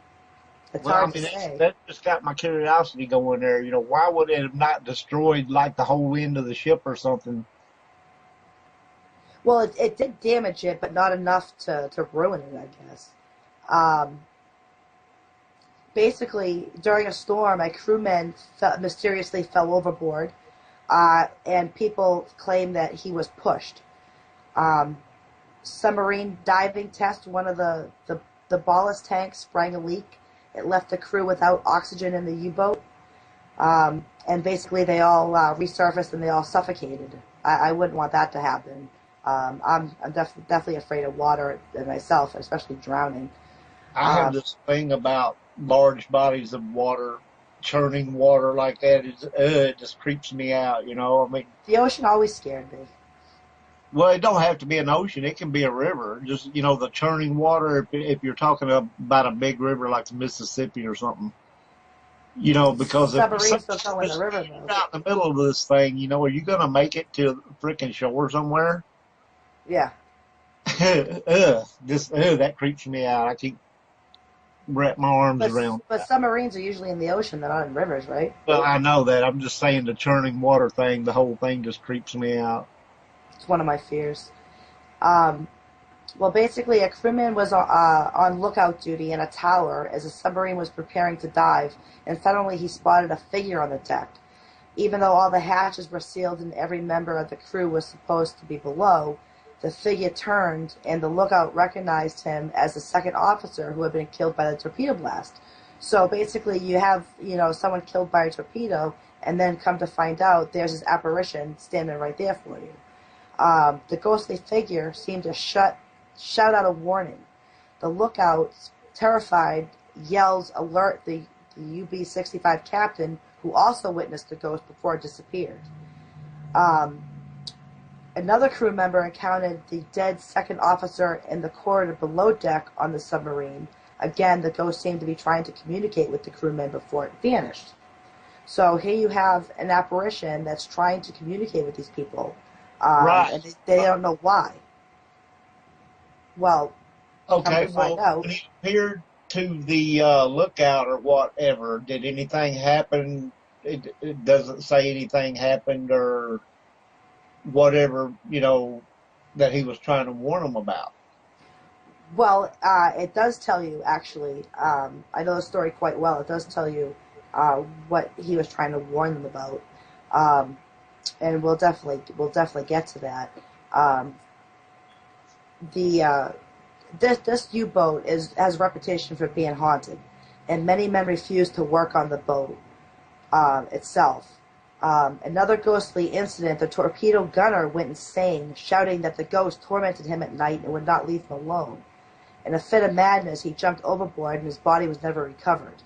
it's hard to say. That just got my curiosity going there. Why would it have not destroyed like the whole end of the ship or something? Well, it did damage it, but not enough to ruin it, I guess. Basically, during a storm, a crewman mysteriously fell overboard, and people claim that he was pushed. Submarine diving test, one of the ballast tanks sprang a leak. It left the crew without oxygen in the U-boat. And basically they all resurfaced and they all suffocated. I wouldn't want that to happen. I'm definitely afraid of water myself, especially drowning. I have this thing about large bodies of water, churning water like that. It just creeps me out, I mean, the ocean always scared me. Well, it don't have to be an ocean. It can be a river. Just, the churning water, if you're talking about a big river like the Mississippi or something. Because submarines don't go in the river, though. You're out in the middle of this thing, are you going to make it to freaking shore somewhere? Yeah. That creeps me out. I keep wrap my arms around. But submarines are usually in the ocean. They're not in rivers, right? Well, I know that. I'm just saying the churning water thing, the whole thing just creeps me out. It's one of my fears. Well, basically, a crewman was on lookout duty in a tower as a submarine was preparing to dive, and suddenly he spotted a figure on the deck. Even though all the hatches were sealed and every member of the crew was supposed to be below, the figure turned, and the lookout recognized him as the second officer who had been killed by the torpedo blast. So basically, you have someone killed by a torpedo, and then come to find out there's this apparition standing right there for you. The ghostly figure seemed to shout out a warning. The lookout, terrified, yells alert the UB-65 captain, who also witnessed the ghost before it disappeared. Another crew member encountered the dead second officer in the corridor below deck on the submarine. Again, the ghost seemed to be trying to communicate with the crewmen before it vanished. So here you have an apparition that's trying to communicate with these people. Right. And they don't know why. Well, okay, when he appeared to the lookout or whatever, did anything happen? It doesn't say anything happened or whatever, that he was trying to warn them about. Well, it does tell you, actually. I know the story quite well. It does tell you what he was trying to warn them about. And we'll definitely get to that. This U-boat has a reputation for being haunted, and many men refuse to work on the boat itself. Another ghostly incident: the torpedo gunner went insane, shouting that the ghost tormented him at night and would not leave him alone. In a fit of madness, he jumped overboard, and his body was never recovered.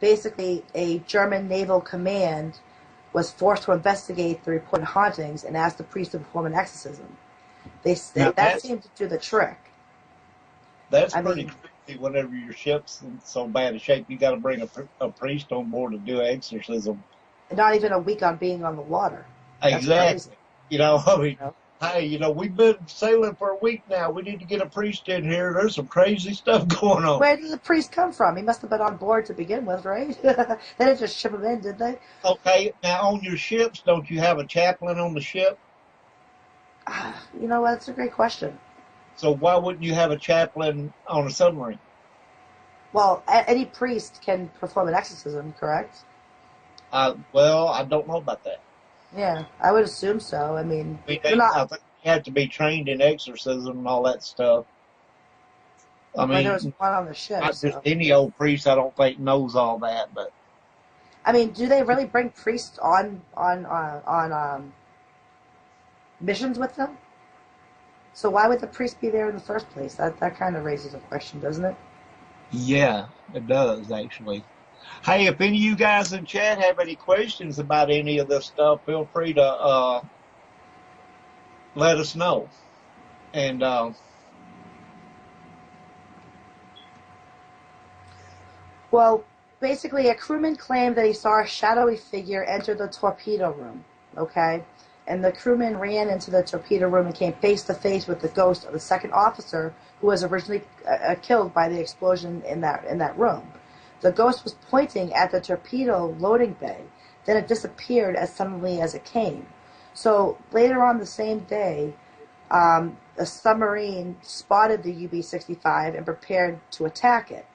basically a German naval command was forced to investigate the reported hauntings and asked the priest to perform an exorcism. That seemed to do the trick. That's pretty crazy. Whenever your ship's in so bad a shape, you got to bring a priest on board to do exorcism. Not even a week on being on the water. That's exactly. Crazy. I mean, hey, we've been sailing for a week now. We need to get a priest in here. There's some crazy stuff going on. Where did the priest come from? He must have been on board to begin with, right? They didn't just ship him in, did they? Okay, now on your ships, don't you have a chaplain on the ship? You know what? That's a great question. So why wouldn't you have a chaplain on a submarine? Well, any priest can perform an exorcism, correct? Well, I don't know about that. Yeah, I would assume so. I think you have to be trained in exorcism and all that stuff. There was one on the ship. Not just any old priest, I don't think, knows all that. But do they really bring priests on missions with them? So why would the priest be there in the first place? That kind of raises a question, doesn't it? Yeah, it does, actually. Hey, if any of you guys in chat have any questions about any of this stuff, feel free to let us know. And well, basically, a crewman claimed that he saw a shadowy figure enter the torpedo room. Okay, and the crewman ran into the torpedo room and came face to face with the ghost of the second officer who was originally killed by the explosion in that room. The ghost was pointing at the torpedo loading bay. Then it disappeared as suddenly as it came. So later on the same day, a submarine spotted the UB-65 and prepared to attack it.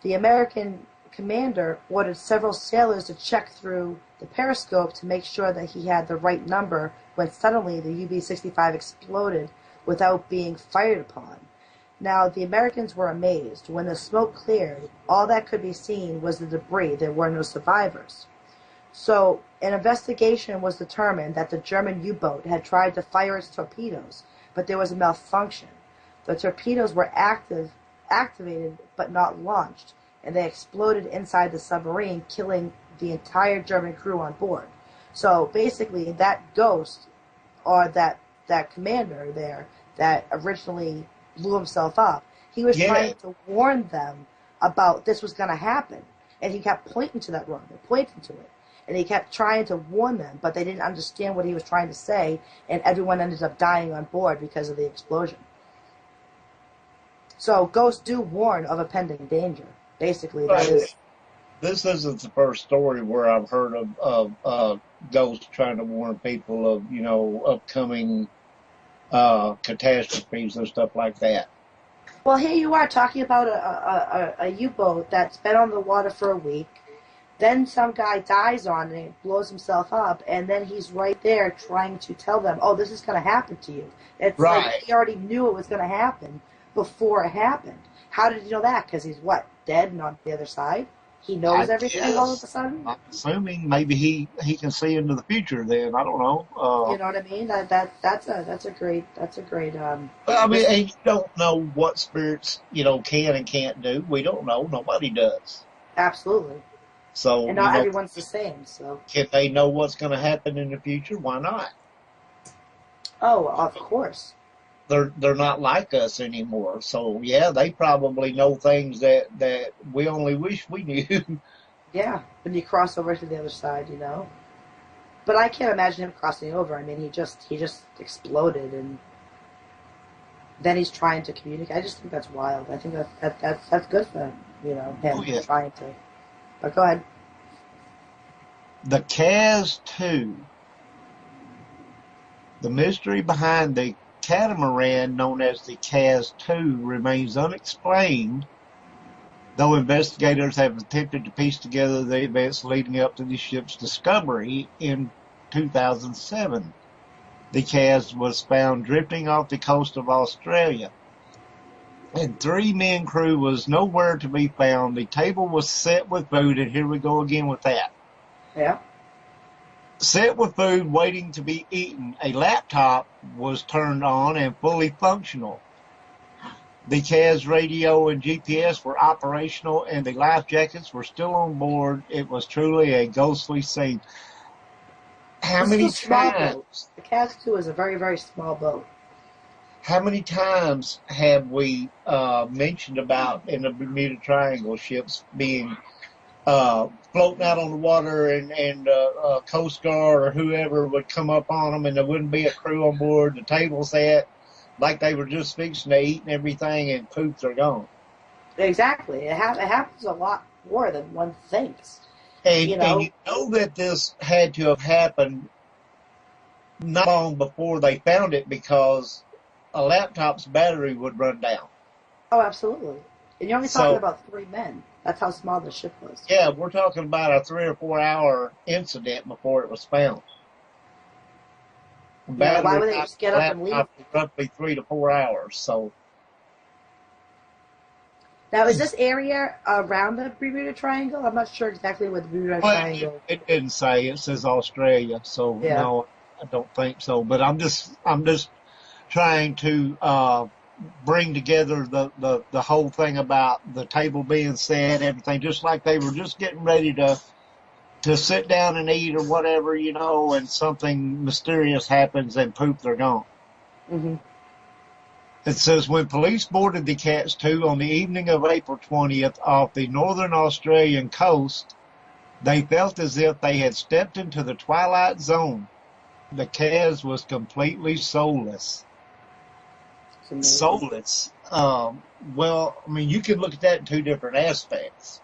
The American commander ordered several sailors to check through the periscope to make sure that he had the right number when suddenly the UB-65 exploded without being fired upon. Now, the Americans were amazed. When the smoke cleared, all that could be seen was the debris. There were no survivors. So, an investigation was determined that the German U-boat had tried to fire its torpedoes, but there was a malfunction. The torpedoes were activated but not launched, and they exploded inside the submarine, killing the entire German crew on board. So, basically, that ghost, or that commander there, that originally blew himself up, he was trying to warn them about this was going to happen. And he kept pointing to that room and pointing to it. And he kept trying to warn them, but they didn't understand what he was trying to say, and everyone ended up dying on board because of the explosion. So ghosts do warn of a pending danger. Basically, that is... This isn't the first story where I've heard of ghosts trying to warn people of, upcoming catastrophes and stuff like that. Well, here you are talking about a U-boat that's been on the water for a week. Then some guy dies on it, blows himself up, and then he's right there trying to tell them, oh, this is going to happen to you. It's right. Like he already knew it was going to happen before it happened. How did he know that? Because he's, dead and on the other side? He knows everything all of a sudden? I'm assuming maybe he can see into the future then. I don't know. You know what I mean? That's a great and you don't know what spirits, can and can't do. We don't know. Nobody does. Absolutely. So, and not everyone's the same. So if they know what's going to happen in the future, why not? Oh, of course. They're not like us anymore. So yeah, they probably know things that we only wish we knew. Yeah, when you cross over to the other side, But I can't imagine him crossing over. I mean, he just exploded, and then he's trying to communicate. I just think that's wild. I think that's good for him trying to. But go ahead. The Kaz-2. The mystery behind the catamaran known as the Kaz-2 remains unexplained, though investigators have attempted to piece together the events leading up to the ship's discovery in 2007. The Kaz was found drifting off the coast of Australia, and 3 men crew was nowhere to be found. The table was set with food, and here we go again with that. Yeah. Set with food waiting to be eaten. A laptop was turned on and fully functional. The CAS radio and GPS were operational, and the life jackets were still on board. It was truly a ghostly scene. How This is many a small boat. times? The CAS 2 is a very, very small boat. How many times have we mentioned about in the Bermuda Triangle ships being floating out on the water, and Coast Guard or whoever would come up on them, and there wouldn't be a crew on board. The table set like they were just fixing to eat and everything, and poops are gone. Exactly. It happens a lot more than one thinks. And You know? and you know that this had to have happened not long before they found it, because a laptop's battery would run down. Oh, absolutely. And you're only talking about 3 men. That's how small the ship was. Yeah, we're talking about a 3 or 4 hour incident before it was found. Yeah, why would they just get up and leave? Roughly 3 to 4 hours. So now, is this area around the Bermuda Triangle? I'm not sure exactly what the Bermuda Triangle. It didn't say. It says Australia. So yeah. No, I don't think so. But I'm just trying to bring together the whole thing about the table being set, everything, just like they were just getting ready to sit down and eat or whatever, and something mysterious happens and poof, they're gone. Mm-hmm. It says, when police boarded the CAS 2 on the evening of April 20th off the northern Australian coast, they felt as if they had stepped into the twilight zone. The CAS was completely soulless. Soulless. Well, I mean, you can look at that in two different aspects.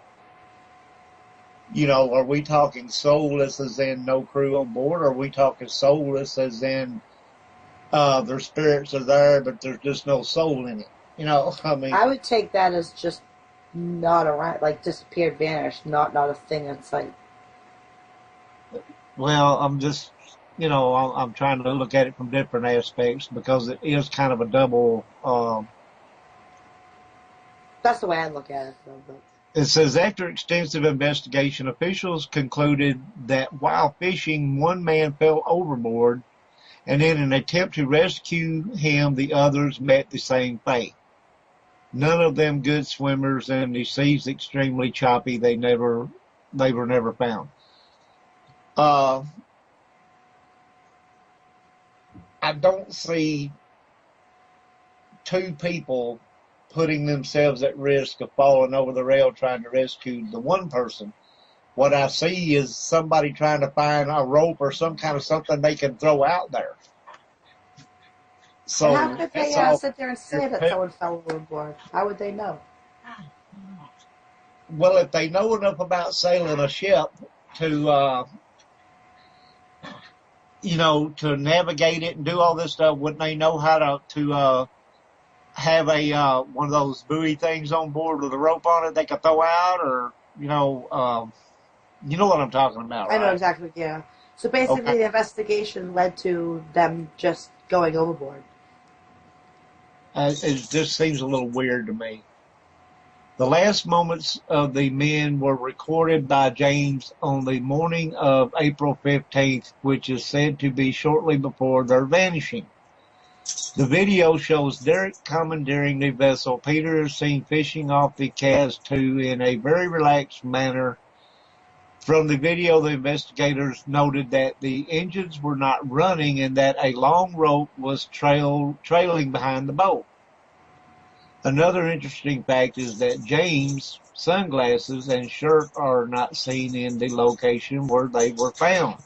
Are we talking soulless as in no crew on board, or are we talking soulless as in their spirits are there, but there's just no soul in it? I would take that as just not around, like disappeared, vanished, not a thing in sight. Well, I'm just, I'm trying to look at it from different aspects, because it is kind of a double. That's the way I look at it, though. But. It says, after extensive investigation, officials concluded that while fishing, one man fell overboard, and in an attempt to rescue him, the others met the same fate. None of them good swimmers, and the sea's extremely choppy. They were never found. I don't see two people putting themselves at risk of falling over the rail trying to rescue the one person. What I see is somebody trying to find a rope or some kind of something they can throw out there. So and how could they sit there and say that someone fell overboard? How would they know? Well, if they know enough about sailing a ship to to navigate it and do all this stuff, wouldn't they know how to have a one of those buoy things on board with a rope on it they could throw out, or you know what I'm talking about, right? I know exactly. Yeah. So basically, The investigation led to them just going overboard. It just seems a little weird to me. The last moments of the men were recorded by James on the morning of April 15th, which is said to be shortly before their vanishing. The video shows Derek commandeering the vessel. Peter is seen fishing off the CAS 2 in a very relaxed manner. From the video, the investigators noted that the engines were not running and that a long rope was trailing behind the boat. Another interesting fact is that James' sunglasses and shirt are not seen in the location where they were found.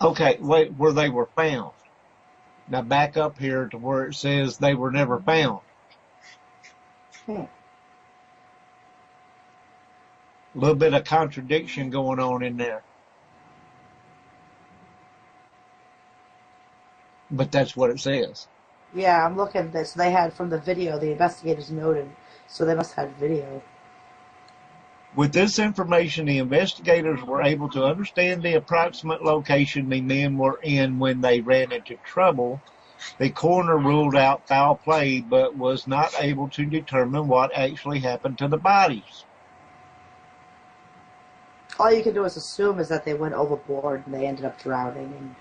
Okay, wait, where they were found. Now back up here to where it says they were never found. A little bit of contradiction going on in there. But that's what it says. Yeah, I'm looking at this. They had, from the video, the investigators noted, so they must have had video. With this information, the investigators were able to understand the approximate location the men were in when they ran into trouble. The coroner ruled out foul play, but was not able to determine what actually happened to the bodies. All you can do is assume is that they went overboard and they ended up drowning, and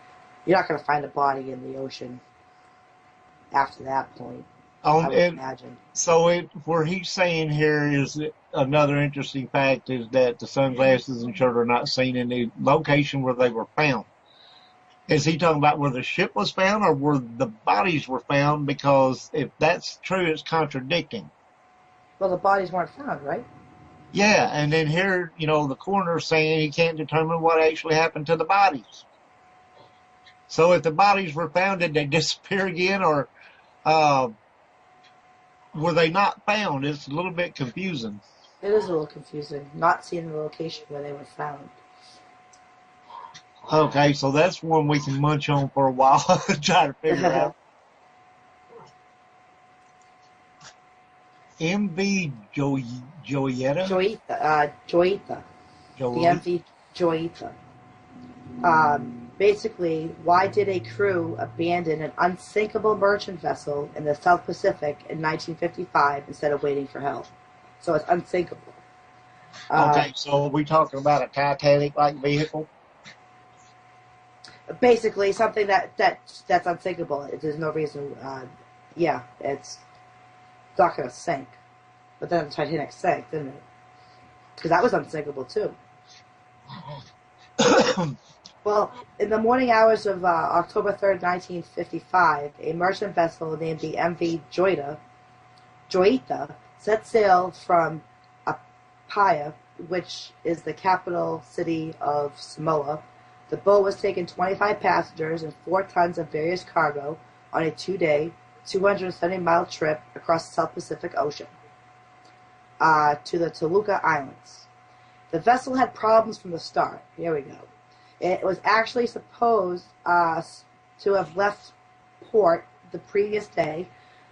you're not going to find a body in the ocean after that point. I would It, imagine. where he's saying here is another interesting fact is that the sunglasses and shirt are not seen in the location where they were found. Is he talking about where the ship was found or where the bodies were found? Because if that's true, it's contradicting. Well, the bodies weren't found, right? Yeah, and then here, the coroner's saying he can't determine what actually happened to the bodies. So if the bodies were found, did they disappear again, or were they not found? It's a little bit confusing. It is a little confusing, not seeing the location where they were found. Okay, so that's one we can munch on for a while and try to figure out. MV Joyetta? Joyita. The MV Joyita. Basically, why did a crew abandon an unsinkable merchant vessel in the South Pacific in 1955 instead of waiting for help? So it's unsinkable. Okay, so are we talking about a Titanic-like vehicle? Basically, something that's unsinkable. There's no reason. It's not going to sink. But then the Titanic sank, didn't it? Because that was unsinkable too. Well, in the morning hours of October 3rd, 1955, a merchant vessel named the MV Joyita set sail from Apia, which is the capital city of Samoa. The boat was taking 25 passengers and 4 tons of various cargo on a 2-day, 270-mile trip across the South Pacific Ocean to the Toluca Islands. The vessel had problems from the start. Here we go. It was actually supposed to have left port the previous day,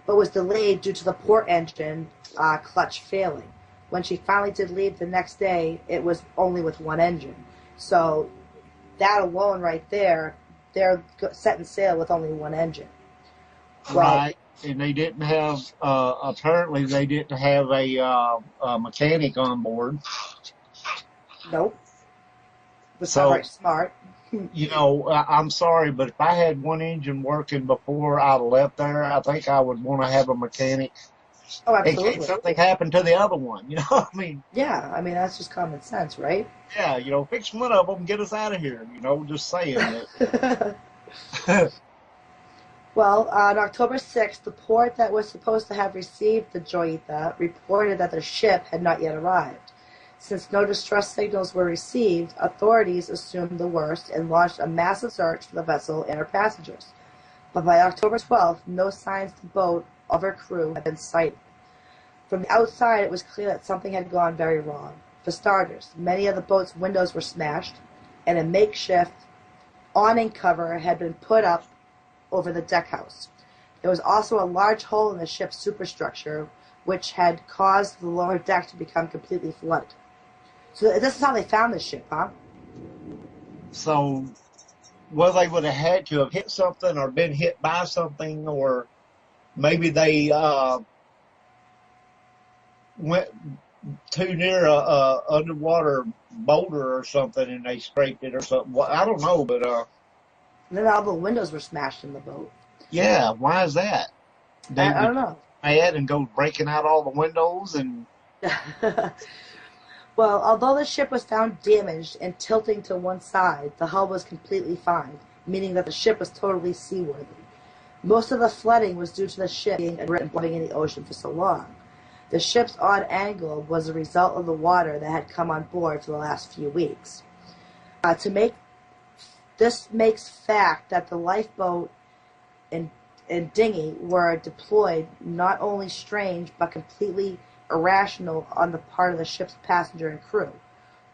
but was delayed due to the port engine clutch failing. When she finally did leave the next day, it was only with one engine. So that alone right there, they're setting sail with only one engine. Well, right, and they didn't have, apparently they didn't have a mechanic on board. Nope. Was not very smart. I'm sorry, but if I had one engine working before I left there, I think I would want to have a mechanic. Oh, absolutely. In case something happened to the other one, what I mean? Yeah, I mean, that's just common sense, right? Yeah, fix one of them, get us out of here, just saying that. Well, on October 6th, the port that was supposed to have received the Joyita reported that the ship had not yet arrived. Since no distress signals were received, authorities assumed the worst and launched a massive search for the vessel and her passengers. But by October 12th, no signs of the boat or her crew had been sighted. From the outside, it was clear that something had gone very wrong. For starters, many of the boat's windows were smashed, and a makeshift awning cover had been put up over the deckhouse. There was also a large hole in the ship's superstructure, which had caused the lower deck to become completely flooded. So this is how they found the ship, huh? So, well, they would have had to have hit something or been hit by something, or maybe they went too near a underwater boulder or something and they scraped it or something. Well, I don't know, but and then all the windows were smashed in the boat. Yeah, why is that? I don't know. Mad and go breaking out all the windows and. Well, although the ship was found damaged and tilting to one side, the hull was completely fine, meaning that the ship was totally seaworthy. Most of the flooding was due to the ship being and floating in the ocean for so long. The ship's odd angle was a result of the water that had come on board for the last few weeks. This makes fact that the lifeboat and dinghy were deployed not only strange but completely irrational on the part of the ship's passenger and crew.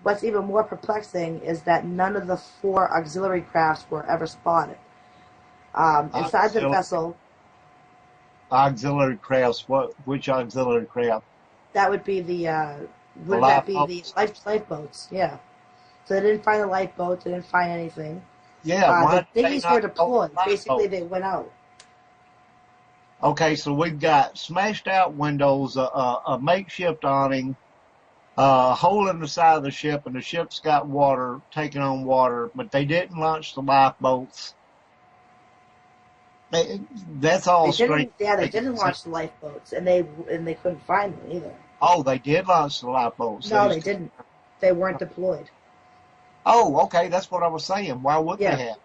What's even more perplexing is that none of the 4 auxiliary crafts were ever spotted. Inside the vessel... Auxiliary crafts? Which auxiliary craft? That would be the lifeboats, yeah. So they didn't find the lifeboat, they didn't find anything. Yeah, the dinghies were deployed. Basically, they went out. Okay, so we've got smashed out windows, a makeshift awning, a hole in the side of the ship, and the ship's got water, taking on water, but they didn't launch the lifeboats. That's all They straight. didn't. Yeah, they didn't launch the lifeboats, and they couldn't find them either. Oh, they did launch the lifeboats. No, they didn't. They weren't deployed. Oh, okay, that's what I was saying. Why wouldn't Yeah. they have?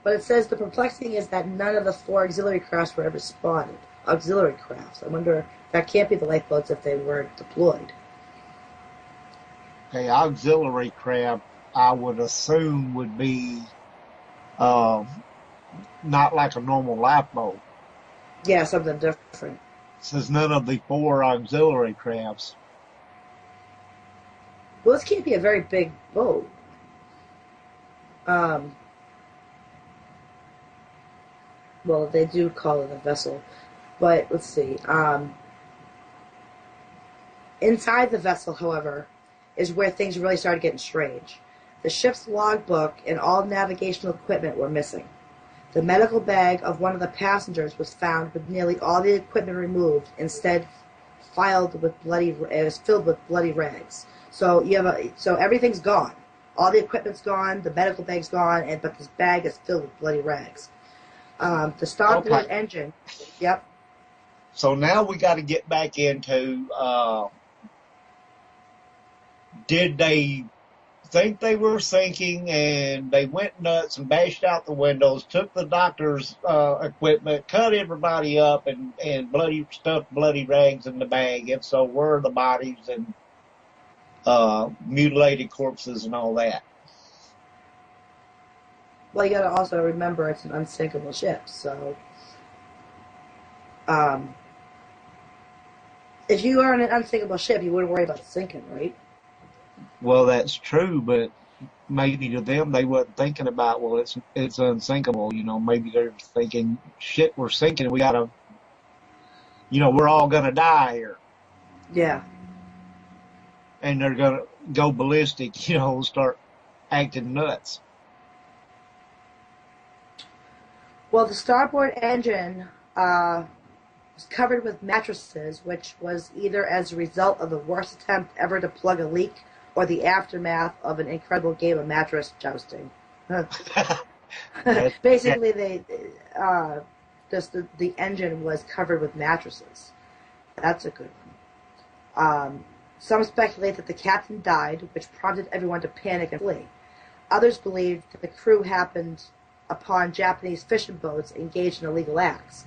But it says the perplexing is that none of the 4 auxiliary crafts were ever spotted. Auxiliary crafts. I wonder if that can't be the lifeboats if they weren't deployed. Okay, auxiliary craft, I would assume would be not like a normal lifeboat. Yeah, something different. Says none of the 4 auxiliary crafts. Well, this can't be a very big boat. Well, they do call it a vessel. But, let's see. Inside the vessel, however, is where things really started getting strange. The ship's logbook and all navigational equipment were missing. The medical bag of one of the passengers was found with nearly all the equipment removed, instead filled with bloody rags. So so everything's gone. All the equipment's gone, the medical bag's gone, but this bag is filled with bloody rags. The starboard engine. Yep. So now we got to get back into, did they think they were sinking and they went nuts and bashed out the windows, took the doctor's equipment, cut everybody up, and stuffed bloody rags in the bag? If so, where are the bodies and mutilated corpses and all that? Well, you got to also remember it's an unsinkable ship, so if you are on an unsinkable ship, you wouldn't worry about sinking, right? Well, that's true, but maybe to them they wasn't thinking about, well, it's unsinkable. Maybe they're thinking, shit, we're sinking. We gotta, we're all gonna die here. Yeah. And they're gonna go ballistic, start acting nuts. Well, the starboard engine was covered with mattresses, which was either as a result of the worst attempt ever to plug a leak or the aftermath of an incredible game of mattress jousting. Basically, the engine was covered with mattresses. That's a good one. Some speculate that the captain died, which prompted everyone to panic and flee. Others believe that the crew happened upon Japanese fishing boats engaged in illegal acts.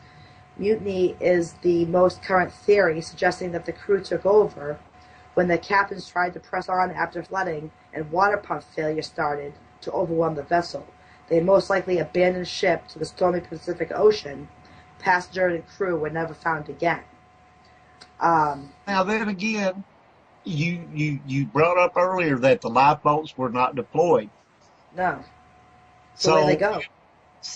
Mutiny is the most current theory, suggesting that the crew took over when the captains tried to press on after flooding and water pump failure started to overwhelm the vessel. They most likely abandoned ship to the stormy Pacific Ocean. Passenger and crew were never found again. Now then again, you brought up earlier that the lifeboats were not deployed. No. So where they go?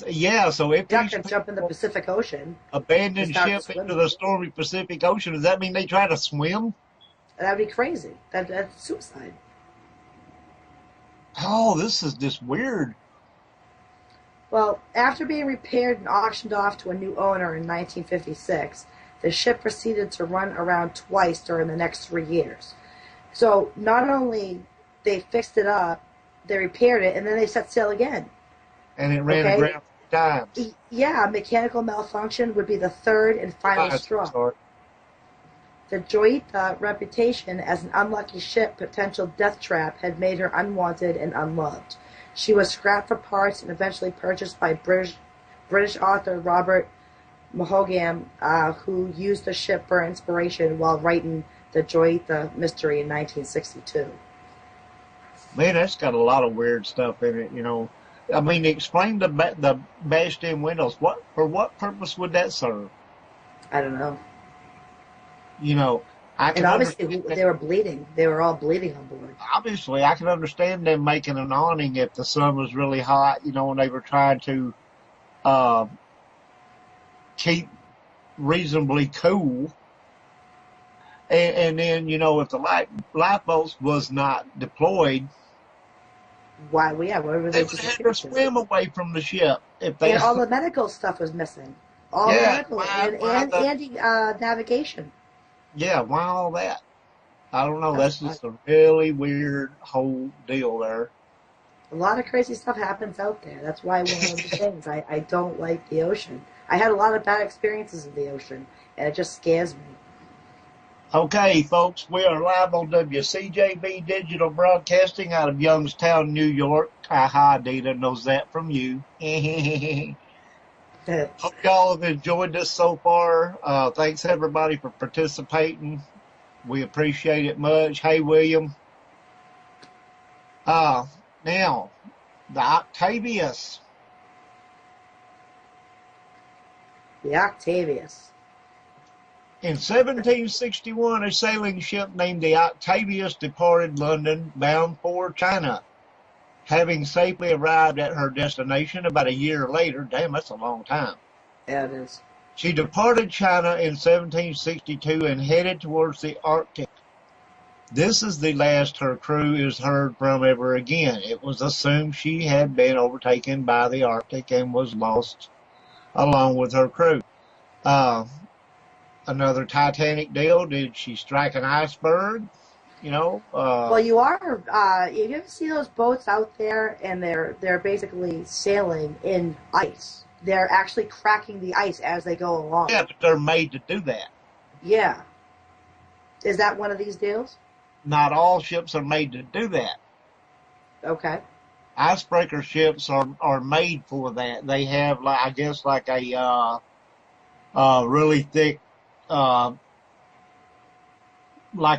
Yeah, so if they're not going to jump in the Pacific Ocean, abandoned ship into the stormy Pacific Ocean, does that mean they try to swim? That'd be crazy. That's suicide. Oh, this is just weird. Well, after being repaired and auctioned off to a new owner in 1956, the ship proceeded to run around twice during the next 3 years. So not only they fixed it up, they repaired it, and then they set sail again. And it ran aground 3 times. Yeah, mechanical malfunction would be the third and final straw. The Joita reputation as an unlucky ship potential death trap had made her unwanted and unloved. She was scrapped for parts and eventually purchased by British author Robert Mahogam, who used the ship for inspiration while writing the Joita mystery in 1962. Man, that's got a lot of weird stuff in it, I mean, explain the bashed-in windows. For what purpose would that serve? I don't know. I can and obviously they were bleeding. They were all bleeding on board. Obviously, I can understand them making an awning if the sun was really hot, and they were trying to keep reasonably cool. And then, if the lifeboats was not deployed, why? Well, yeah, where were they would have to swim away from the ship. And all the medical stuff was missing. All the medical and navigation. Yeah, why all that? I don't know. That's just a really weird whole deal there. A lot of crazy stuff happens out there. That's why one of the things I don't like the ocean. I had a lot of bad experiences in the ocean, and it just scares me. Okay, folks, we are live on WCJV Digital Broadcasting out of Youngstown, New York. Haha, Dita knows that from you. Hope y'all have enjoyed this so far. Thanks, everybody, for participating. We appreciate it much. Hey, William. Now, the Octavius. The Octavius. In 1761, a sailing ship named the Octavius departed London bound for China. Having safely arrived at her destination about a year later, damn, that's a long time. Yeah, it is. She departed China in 1762 and headed towards the Arctic. This is the last her crew is heard from ever again. It was assumed she had been overtaken by the Arctic and was lost along with her crew. Another Titanic deal. Did she strike an iceberg? Well, you ever see those boats out there, and they're basically sailing in ice. They're actually cracking the ice as they go along. Yeah, but they're made to do that. Yeah. Is that one of these deals? Not all ships are made to do that. Okay. Icebreaker ships are made for that. They have, like a really thick, like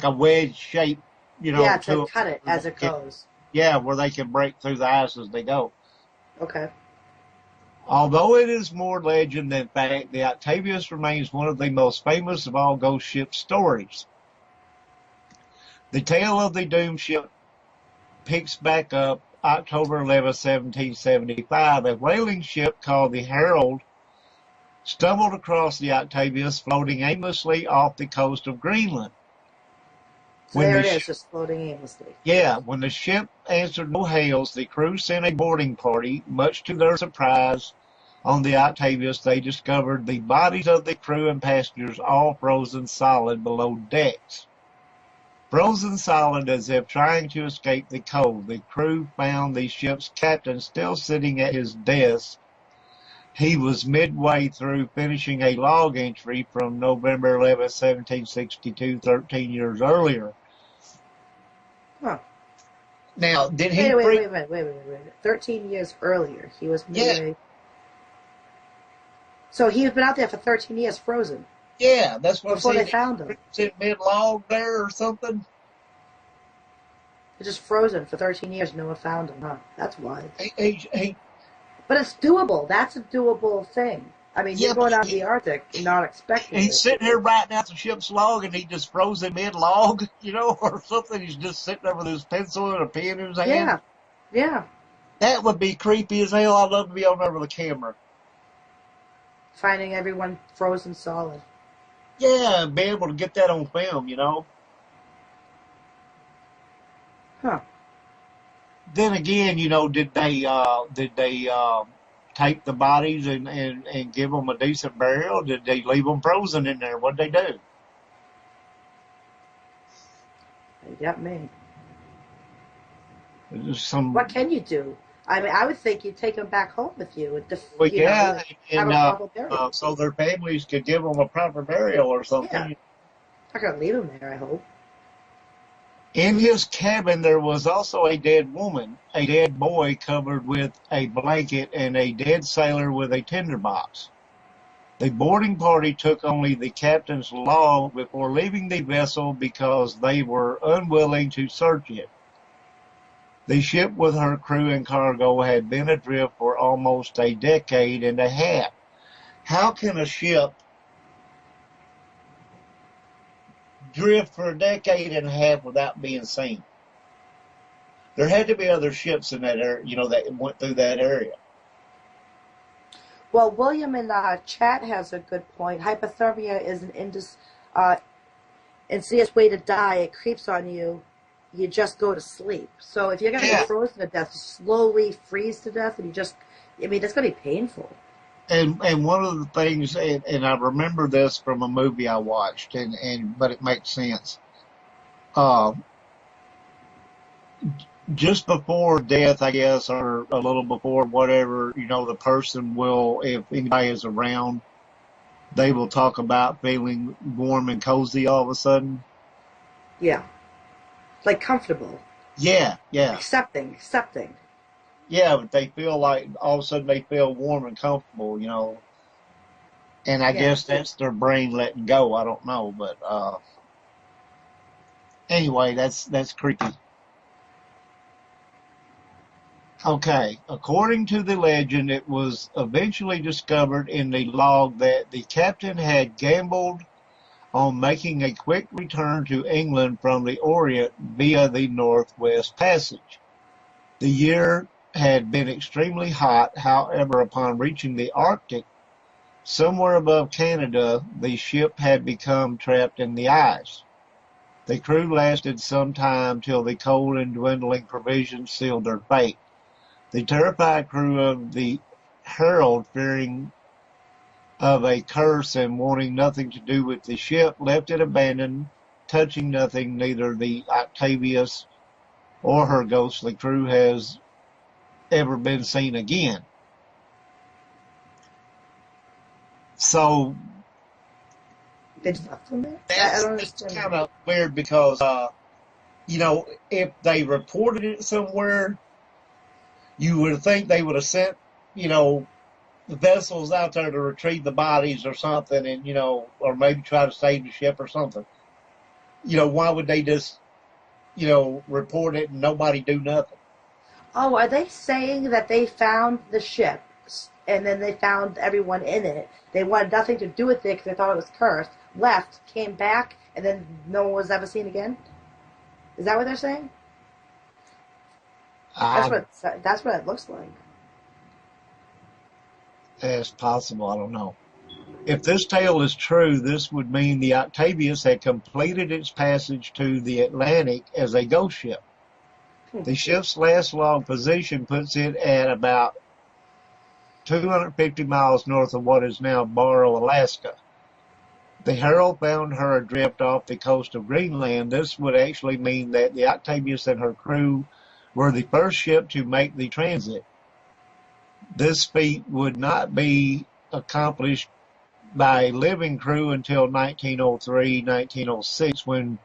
a wedge shape, Yeah, to cut it as it goes. Yeah, where they can break through the ice as they go. Okay. Although it is more legend than fact, the Octavius remains one of the most famous of all ghost ship stories. The tale of the doomed ship picks back up October 11, 1775. A whaling ship called the Herald stumbled across the Octavius floating aimlessly off the coast of Greenland. So there it is, just floating aimlessly. Yeah, when the ship answered no hails, the crew sent a boarding party. Much to their surprise, on the Octavius, they discovered the bodies of the crew and passengers all frozen solid below decks. Frozen solid as if trying to escape the cold. The crew found the ship's captain still sitting at his desk. He was midway through finishing a log entry from November 11, 1762, 13 years earlier. Huh. Now, did he... Wait a minute. 13 years earlier, he was midway... Yeah. So he's been out there for 13 years frozen. Yeah, that's what before they found him. Is it mid-log there or something? They're just frozen for 13 years. No one found him, huh? That's wild. But it's doable. That's a doable thing. I mean, you're going out to the Arctic and not expecting He's sitting here writing out the ship's log, and he just froze it mid-log, or something. He's just sitting there with his pencil and a pen in his hand. Yeah. That would be creepy as hell. I'd love to be on there with a camera. Finding everyone frozen solid. Yeah, be able to get that on film, Huh. Then again, did they take the bodies and give them a decent burial? Did they leave them frozen in there? What'd they do? You got me. What can you do? I mean, I would think you'd take them back home with you. So their families could give them a proper burial or something. Yeah. Not going to leave them there, I hope. In his cabin, there was also a dead woman, a dead boy covered with a blanket, and a dead sailor with a tinderbox. The boarding party took only the captain's log before leaving the vessel because they were unwilling to search it. The ship with her crew and cargo had been adrift for almost a decade and a half. How can a ship drift for a decade and a half without being seen? There had to be other ships in that area, that went through that area. Well, William in the chat has a good point. Hypothermia is an insidious way to die. It creeps on you. You just go to sleep. So if you're going to get frozen to death, you slowly freeze to death, and that's going to be painful. And one of the things, and I remember this from a movie I watched, but it makes sense. just before death, I guess, or a little before whatever, the person will, if anybody is around, they will talk about feeling warm and cozy all of a sudden. Yeah. Like comfortable. Yeah, yeah. Accepting. Yeah, but they feel like all of a sudden they feel warm and comfortable, and I Yeah. guess that's their brain letting go. I don't know, but anyway, that's creepy. Okay, according to the legend, it was eventually discovered in the log that the captain had gambled on making a quick return to England from the Orient via the Northwest Passage. The year had been extremely hot, however, upon reaching the Arctic, somewhere above Canada, the ship had become trapped in the ice. The crew lasted some time till the cold and dwindling provisions sealed their fate. The terrified crew of the Herald, fearing of a curse and wanting nothing to do with the ship, left it abandoned, touching nothing. Neither the Octavius or her ghostly crew has ever been seen again. So They just left them there? I that's, don't that's understand. kind of weird because, if they reported it somewhere, you would think they would have sent, the vessels out there to retrieve the bodies or something, and or maybe try to save the ship or something. Why would they just report it and nobody do nothing? Oh, are they saying that they found the ship and then they found everyone in it? They wanted nothing to do with it because they thought it was cursed, left, came back, and then no one was ever seen again? Is that what they're saying? That's what it looks like. As possible, I don't know. If this tale is true, this would mean the Octavius had completed its passage to the Atlantic as a ghost ship. The ship's last log position puts it at about 250 miles north of what is now Barrow, Alaska. The Herald found her adrift off the coast of Greenland. This would actually mean that the Octavius and her crew were the first ship to make the transit. This feat would not be accomplished by a living crew until 1903, 1906, when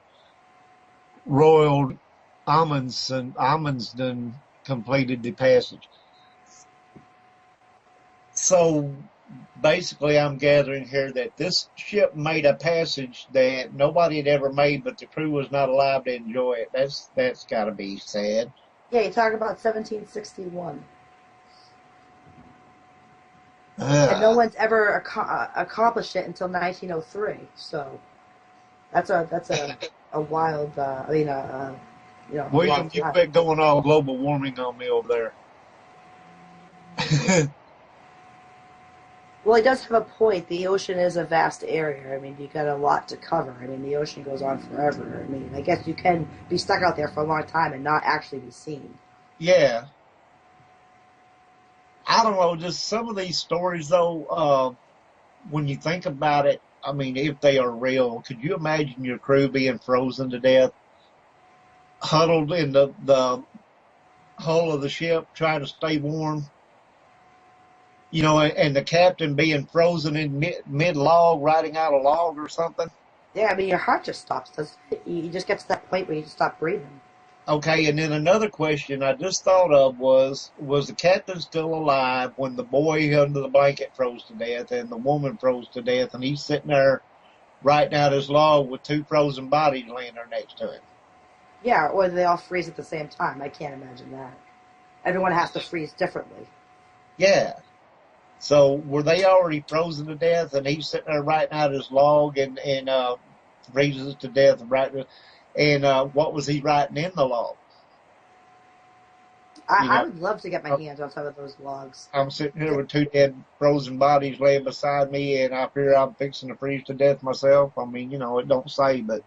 Royal Amundsen completed the passage. So basically, I'm gathering here that this ship made a passage that nobody had ever made, but the crew was not allowed to enjoy it. That's got to be sad. Yeah, you talk about 1761. And no one's ever accomplished it until 1903. So that's a wild. William, you've been going all global warming on me over there. Well, he does have a point. The ocean is a vast area. I mean, you got a lot to cover. I mean, the ocean goes on forever. I mean, I guess you can be stuck out there for a long time and not actually be seen. Yeah. I don't know, just some of these stories, though, when you think about it, I mean, if they are real, could you imagine your crew being frozen to death, huddled in the hull of the ship, trying to stay warm? And the captain being frozen in mid-log, riding out a log or something? Yeah, I mean, your heart just stops. Doesn't it? You just get to that point where you just stop breathing. Okay, and then another question I just thought of was the captain still alive when the boy under the blanket froze to death and the woman froze to death, and he's sitting there writing out his log with two frozen bodies laying there next to him? Yeah, or they all freeze at the same time. I can't imagine that. Everyone has to freeze differently. Yeah. So were they already frozen to death, and he's sitting there writing out his log and freezes to death right? And what was he writing in the log? I would love to get my hands on some of those logs. I'm sitting here with two dead frozen bodies laying beside me, and I fear I'm fixing to freeze to death myself. I mean, it don't say, but.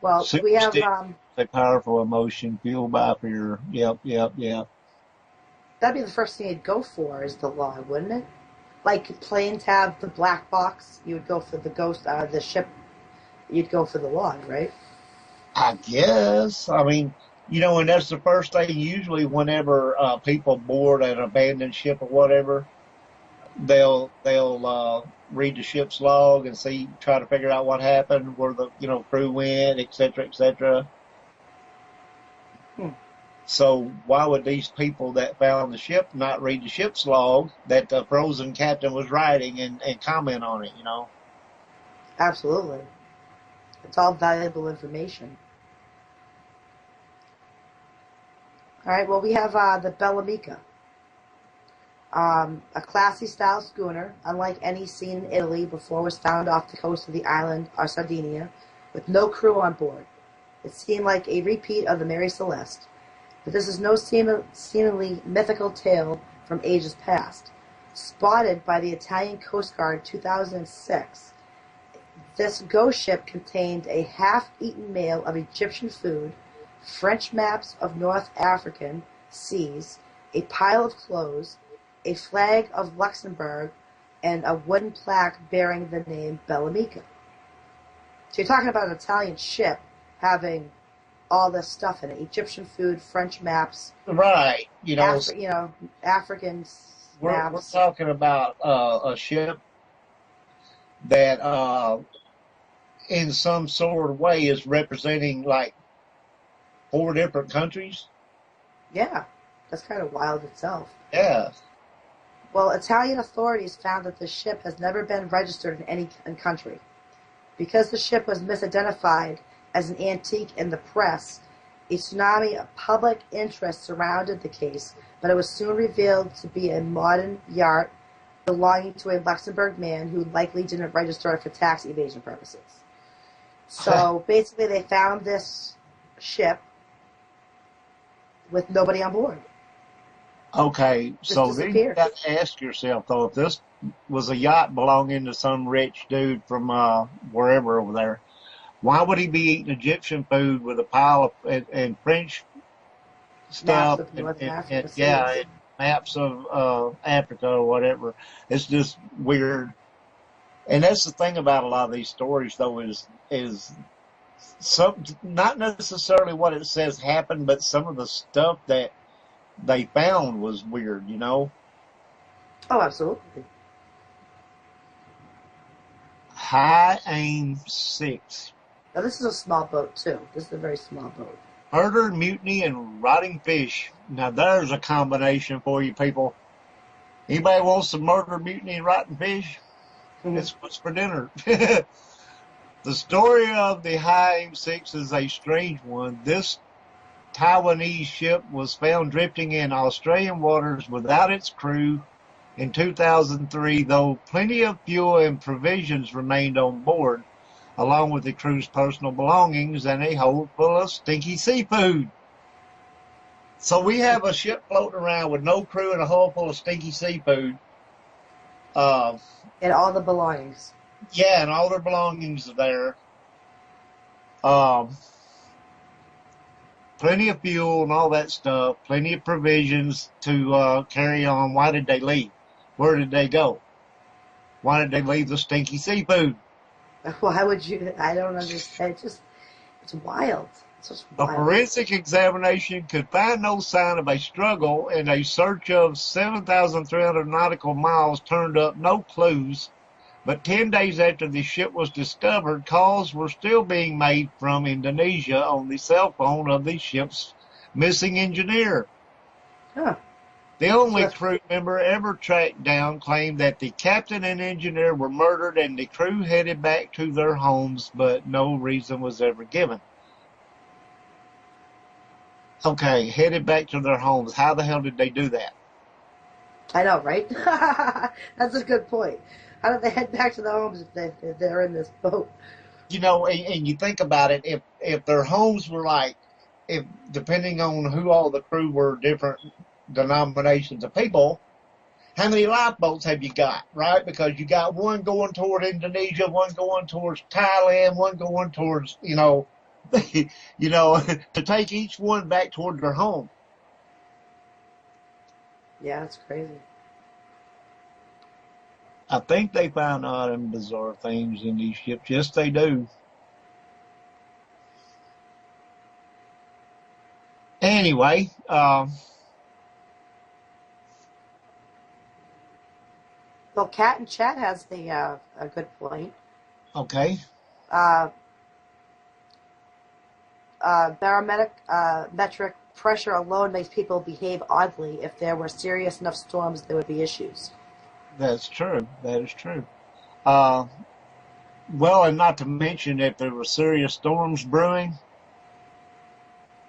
Well, we have a powerful emotion fueled by fear. Yep. That'd be the first thing you'd go for is the log, wouldn't it? Like planes have the black box, you would go for the ghost, the ship you'd go for the log, right? I guess. I mean, and that's the first thing usually whenever people board an abandoned ship or whatever, they'll read the ship's log and try to figure out what happened, where the crew went, et cetera, et cetera. So why would these people that found the ship not read the ship's log that the frozen captain was writing and comment on it? Absolutely. It's all valuable information. All right, well, we have the Bellamica, a classy style schooner, unlike any seen in Italy before, was found off the coast of the island of Sardinia, with no crew on board. It seemed like a repeat of the Mary Celeste, but this is no seemingly mythical tale from ages past. Spotted by the Italian Coast Guard in 2006, this ghost ship contained a half-eaten meal of Egyptian food, French maps of North African seas, a pile of clothes, a flag of Luxembourg, and a wooden plaque bearing the name Bellamica. So you're talking about an Italian ship having all this stuff in it: Egyptian food, French maps, Right? African We're maps. talking about a ship that, in some sort of way, is representing like 4 different countries. Yeah, that's kind of wild itself. Yeah. Well, Italian authorities found that the ship has never been registered in any country. Because the ship was misidentified as an antique in the press, a tsunami of public interest surrounded the case, but it was soon revealed to be a modern yacht belonging to a Luxembourg man who likely didn't register it for tax evasion purposes. So basically they found this ship with nobody on board. Okay, so then you disappeared. got to ask yourself, though, if this was a yacht belonging to some rich dude from wherever over there, why would he be eating Egyptian food with a pile of and French stuff Maps of North Africa and maps of Africa or whatever? It's just weird. And that's the thing about a lot of these stories, though, is some, not necessarily what it says happened, but some of the stuff that they found was weird, Oh, absolutely. High aim 6. Now, this is a small boat, too. This is a very small boat. Murder, mutiny, and rotting fish. Now, there's a combination for you people. Anybody wants some murder, mutiny, and rotten fish? That's what's for dinner. The story of the High aim 6 is a strange one. This Taiwanese ship was found drifting in Australian waters without its crew in 2003, though plenty of fuel and provisions remained on board, along with the crew's personal belongings and a hold full of stinky seafood. So we have a ship floating around with no crew and a hull full of stinky seafood. And all the belongings. Yeah, and all their belongings are there. Plenty of fuel and all that stuff, plenty of provisions to carry on. Why did they leave? Where did they go? Why did they leave the stinky seafood? Why would you? I don't understand. It's wild. It's just A wild. forensic examination could find no sign of a struggle, and a search of 7,300 nautical miles turned up no clues. But 10 days after the ship was discovered, calls were still being made from Indonesia on the cell phone of the ship's missing engineer. Huh. The only crew member ever tracked down claimed that the captain and engineer were murdered and the crew headed back to their homes, but no reason was ever given. Okay, headed back to their homes. How the hell did they do that? I know, right? That's a good point. How did they head back to their homes if they're in this boat? And you think about it, if their homes were if depending on who all the crew were, different denominations of people, how many lifeboats have you got, right? Because you got one going toward Indonesia, one going towards Thailand, one going towards, to take each one back toward their home. Yeah, that's crazy. I think they found odd and bizarre things in these ships. Yes, they do. Anyway, Well, Cat and Chat has a good point. okay. Uh, Barometric pressure alone makes people behave oddly. If there were serious enough storms, there would be issues. That's true. That is true. Well, and not to mention if there were serious storms brewing,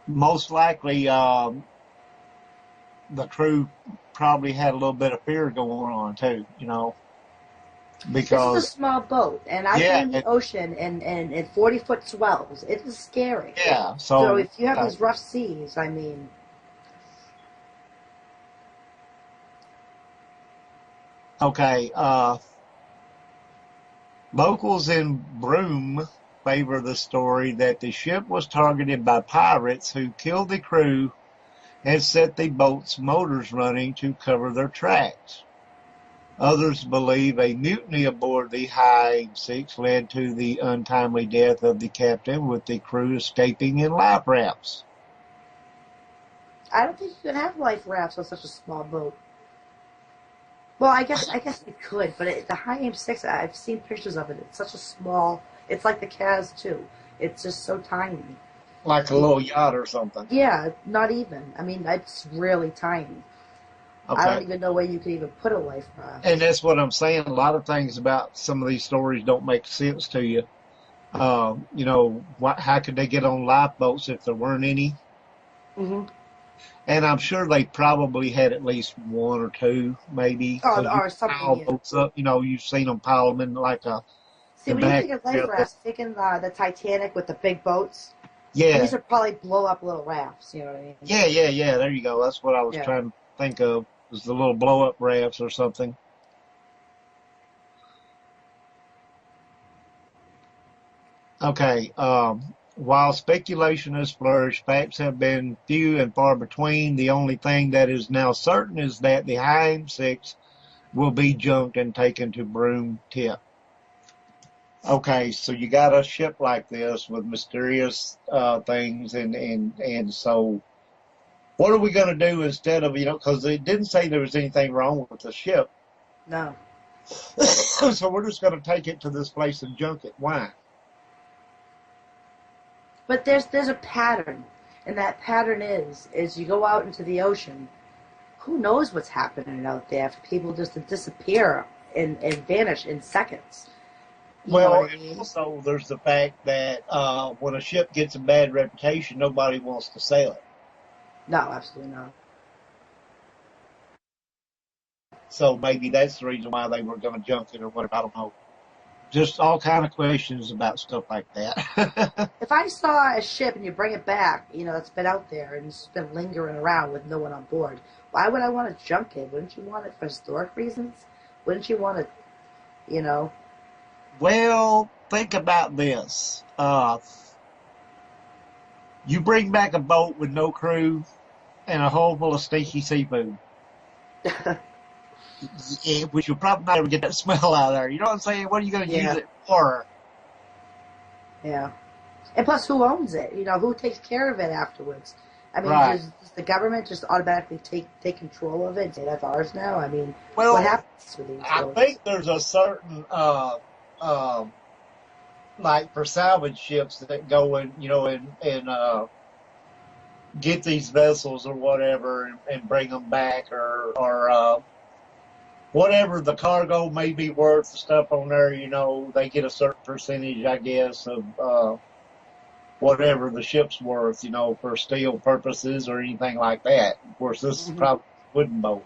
most likely the crew probably had a little bit of fear going on too, This is a because small boat, and I've been in the ocean and 40-foot swells. It is scary. yeah. So if you have these rough seas, I mean, okay. Locals in Broome favor the story that the ship was targeted by pirates who killed the crew and set the boat's motors running to cover their tracks. Others believe a mutiny aboard the High 6 led to the untimely death of the captain, with the crew escaping in life rafts. I don't think you can have life rafts on such a small boat. Well, I guess you could, but the High Aim 6, I've seen pictures of it. It's such a small. It's like the Kaz 2. It's just so tiny. Like a little yacht or something. Yeah, not even. I mean, it's really tiny. Okay. I don't even know where you could even put a life raft. And that's what I'm saying. A lot of things about some of these stories don't make sense to you. How could they get on lifeboats if there weren't any? Mm-hmm. And I'm sure they probably had at least one or two, maybe. Or something. Pile boats up, you've seen them pile them in like a. See, when you think of life rafts, thinking the Titanic with the big boats. Yeah. These are probably blow up little rafts. You know what I mean? Yeah. There you go. That's what I was trying to think of. Was the little blow up rafts or something. Okay. While speculation has flourished, facts have been few and far between. The only thing that is now certain is that the High Aim 6 will be junked and taken to Broome Tip. Okay, so you got a ship like this with mysterious things, and so what are we going to do instead of, because it didn't say there was anything wrong with the ship. No. So we're just going to take it to this place and junk it. Why? But there's a pattern, and that pattern is you go out into the ocean, who knows what's happening out there for people just to disappear and vanish in seconds. Well, and also there's the fact that when a ship gets a bad reputation, nobody wants to sail it. No, absolutely not. So maybe that's the reason why they were going to junk it or whatever. I don't know. Just all kind of questions about stuff like that. If I saw a ship and you bring it back, that's been out there and it's been lingering around with no one on board, why would I want to junk it? Wouldn't you want it for historic reasons? Wouldn't you want to, Well, think about this. You bring back a boat with no crew and a hole full of stinky seafood. Which you'll probably not ever get that smell out of there. You know what I'm saying? What are you going to use it for? Yeah. And plus, who owns it? Who takes care of it afterwards? I mean, does the government just automatically take control of it and say that's ours now? I mean, what happens with these I boats? think there's a certain, like for salvage ships that go and, and get these vessels or whatever and bring them back or whatever the cargo may be worth, the stuff on there, they get a certain percentage, I guess, of whatever the ship's worth, for steel purposes or anything like that. Of course, this is probably a wooden boat.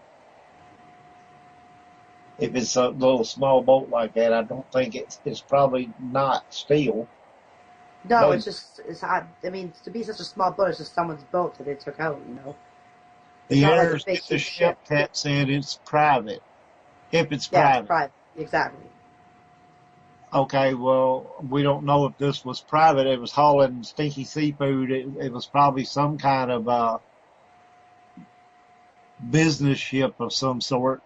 If it's a little small boat like that, I don't think it's probably not steel. No, I mean, to be such a small boat, it's just someone's boat that they took out, The heirs get the ship, Cat said it's private. If it's private. It's private. Exactly. Okay, well, we don't know if this was private. It was hauling stinky seafood. It was probably some kind of business ship of some sort.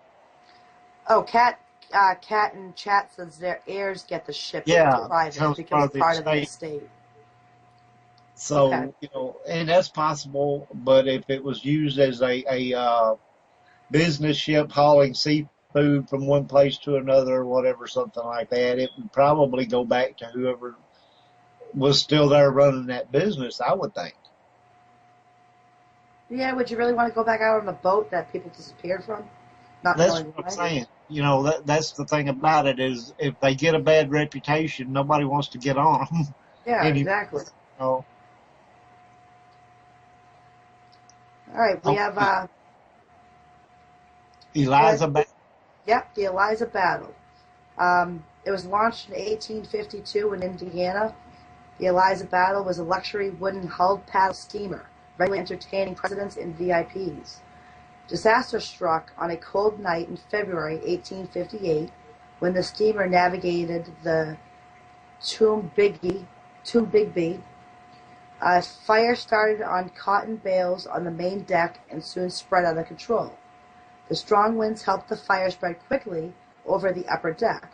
Oh, Cat and Chat says their heirs get the ship. Yeah, it's private. It becomes part of the estate. Okay. So, and that's possible, but if it was used as a business ship hauling seafood from one place to another or whatever, something like that, it would probably go back to whoever was still there running that business, I would think. Yeah, would you really want to go back out on a boat that people disappeared from? Not That's knowing what I'm why? saying. That's the thing about it is if they get a bad reputation, nobody wants to get on them Yeah, anymore. exactly. know. All right, we have, go ahead. Eliza, Yep, the Eliza Battle. It was launched in 1852 in Indiana. The Eliza Battle was a luxury wooden-hulled paddle steamer, regularly entertaining presidents and VIPs. Disaster struck on a cold night in February 1858 when the steamer navigated the Tombigbee. A fire started on cotton bales on the main deck and soon spread out of control. The strong winds helped the fire spread quickly over the upper deck.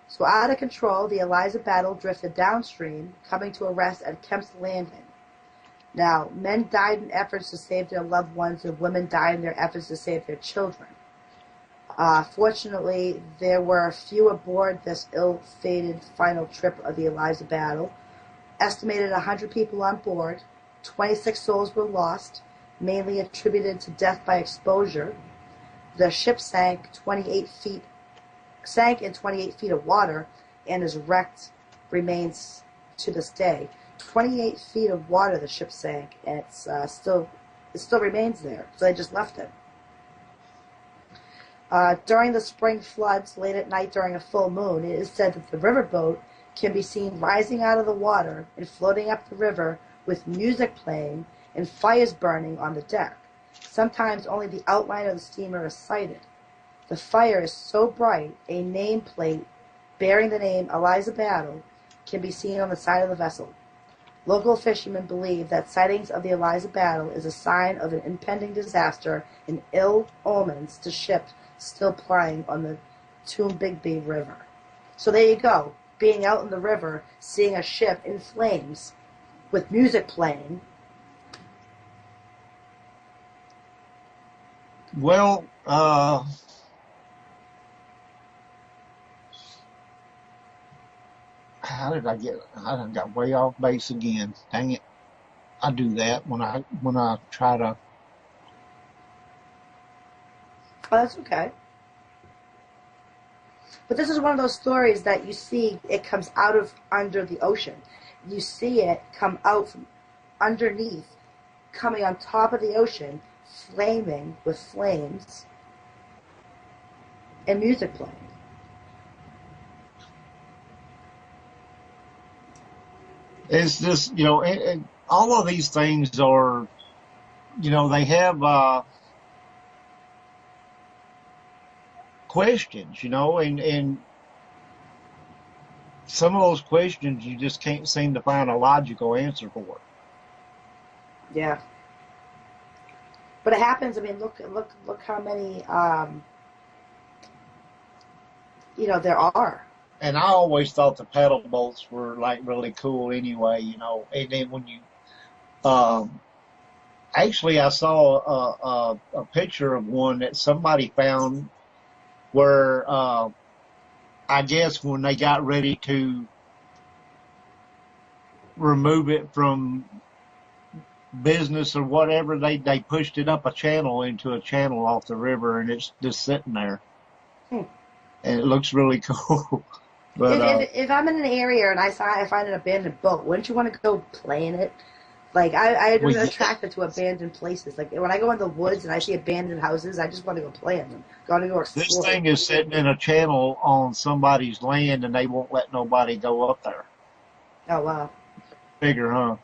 So out of control, the Eliza Battle drifted downstream, coming to a rest at Kemp's Landing. Now, men died in efforts to save their loved ones, and women died in their efforts to save their children. Fortunately, there were few aboard this ill-fated final trip of the Eliza Battle. Estimated 100 people on board, 26 souls were lost, mainly attributed to death by exposure. The ship sank in 28 feet of water and is wrecked, remains to this day. 28 feet of water the ship sank, and it still remains there, so they just left it. During the spring floods, late at night during a full moon, it is said that the riverboat can be seen rising out of the water and floating up the river with music playing and fires burning on the deck. Sometimes only the outline of the steamer is sighted. The fire is so bright, a nameplate bearing the name Eliza Battle can be seen on the side of the vessel. Local fishermen believe that sightings of the Eliza Battle is a sign of an impending disaster and ill omens to ships still plying on the Tombigbee River. So there you go, being out in the river, seeing a ship in flames with music playing. well, how did I done got way off base again. Dang it. I do that when I try to. Oh, that's okay. But this is one of those stories that you see it comes out of under the ocean. You see it come out from underneath, coming on top of the ocean, flaming with flames and music playing. It's just, all of these things are, they have questions, and some of those questions you just can't seem to find a logical answer for. Yeah. But it happens. I mean, look how many there are. And I always thought the paddle boats were like really cool anyway, and then when you, actually I saw a picture of one that somebody found where, I guess when they got ready to remove it from business or whatever, they pushed it up a channel into a channel off the river, and it's just sitting there. And it looks really cool. But if I'm in an area and I find an abandoned boat, wouldn't you want to go play in it? Like I'm attracted to abandoned places. Like when I go in the woods and I see abandoned houses, I just want to go play in them. Go explore. This thing is sitting in a channel on somebody's land, and they won't let nobody go up there. Oh wow. Figure, huh?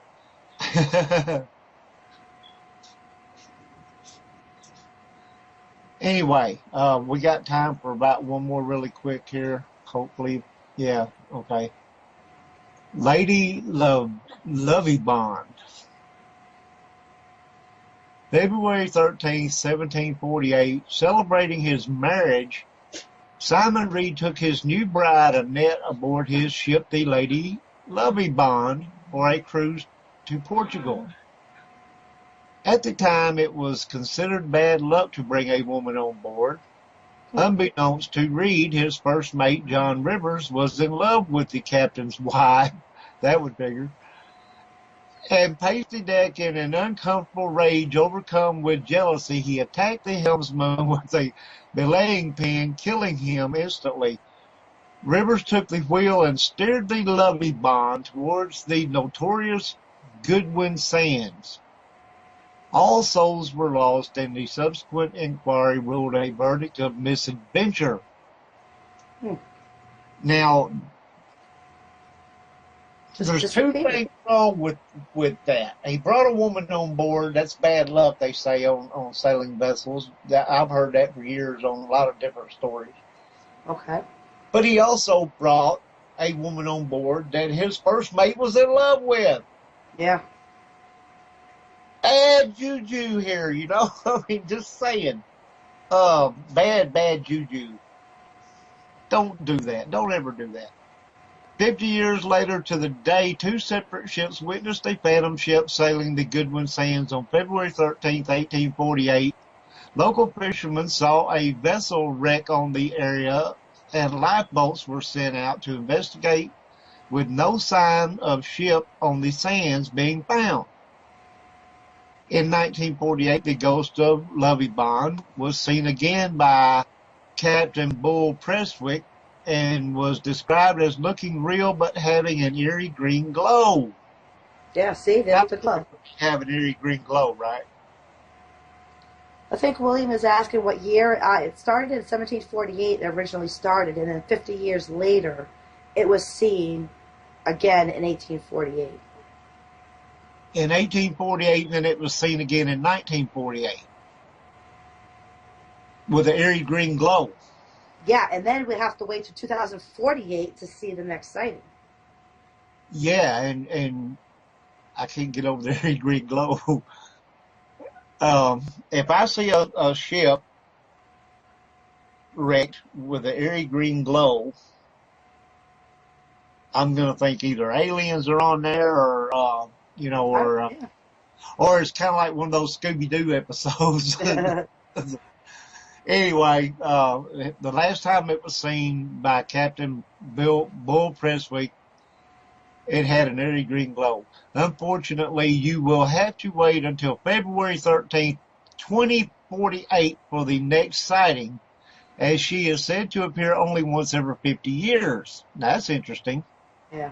Anyway, we got time for about one more really quick here. Hopefully, yeah, okay. Lady Lovey Bond. February 13th, 1748, celebrating his marriage, Simon Reed took his new bride Annette aboard his ship, the Lady Lovey Bond, for a cruise to Portugal. At the time, it was considered bad luck to bring a woman on board. Unbeknownst to Reed, his first mate, John Rivers, was in love with the captain's wife. That would figure. And paced the deck in an uncomfortable rage, overcome with jealousy. He attacked the helmsman with a belaying pin, killing him instantly. Rivers took the wheel and steered the Lovey Bond towards the notorious Goodwin Sands. All souls were lost, and the subsequent inquiry ruled a verdict of misadventure. Now, there's two things wrong with that. He brought a woman on board. That's bad luck, they say, on sailing vessels. I've heard that for years on a lot of different stories. Okay. But he also brought a woman on board that his first mate was in love with. Yeah. Bad juju here, you know? I mean, just saying. Bad juju. Don't do that. Don't ever do that. 50 years later to the day, two separate ships witnessed a phantom ship sailing the Goodwin Sands on February 13th, 1848. Local fishermen saw a vessel wreck on the area, and lifeboats were sent out to investigate, with no sign of ship on the sands being found. In 1948, the ghost of Lovey Bond was seen again by Captain Bull Prestwick and was described as looking real but having an eerie green glow. Yeah, see, there's the glow. Have an eerie green glow, right? I think William is asking what year. It started in 1748, it originally started, and then 50 years later, it was seen again in 1848. In 1848, and then it was seen again in 1948 with an eerie green glow. Yeah, and then we have to wait till 2048 to see the next sighting. Yeah, and I can't get over the eerie green glow. If I see a ship wrecked with an eerie green glow, I'm going to think either aliens are on there or, or it's kind of like one of those Scooby-Doo episodes. Anyway, the last time it was seen by Captain Bull Prestwick, it had an eerie green glow. Unfortunately, you will have to wait until February 13th, 2048 for the next sighting, as she is said to appear only once every 50 years. That's interesting. Yeah.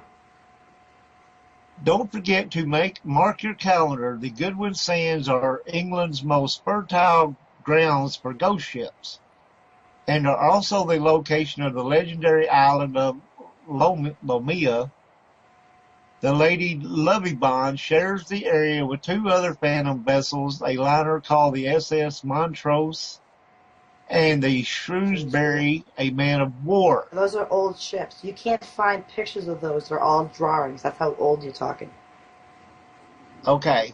Don't forget to mark your calendar. The Goodwin Sands are England's most fertile grounds for ghost ships, and are also the location of the legendary island of Lomea. The Lady Lovey Bond shares the area with two other phantom vessels, a liner called the SS Montrose and the Shrewsbury, a man of war. Those are old ships. You can't find pictures of those. They're all drawings. That's how old you're talking. Okay.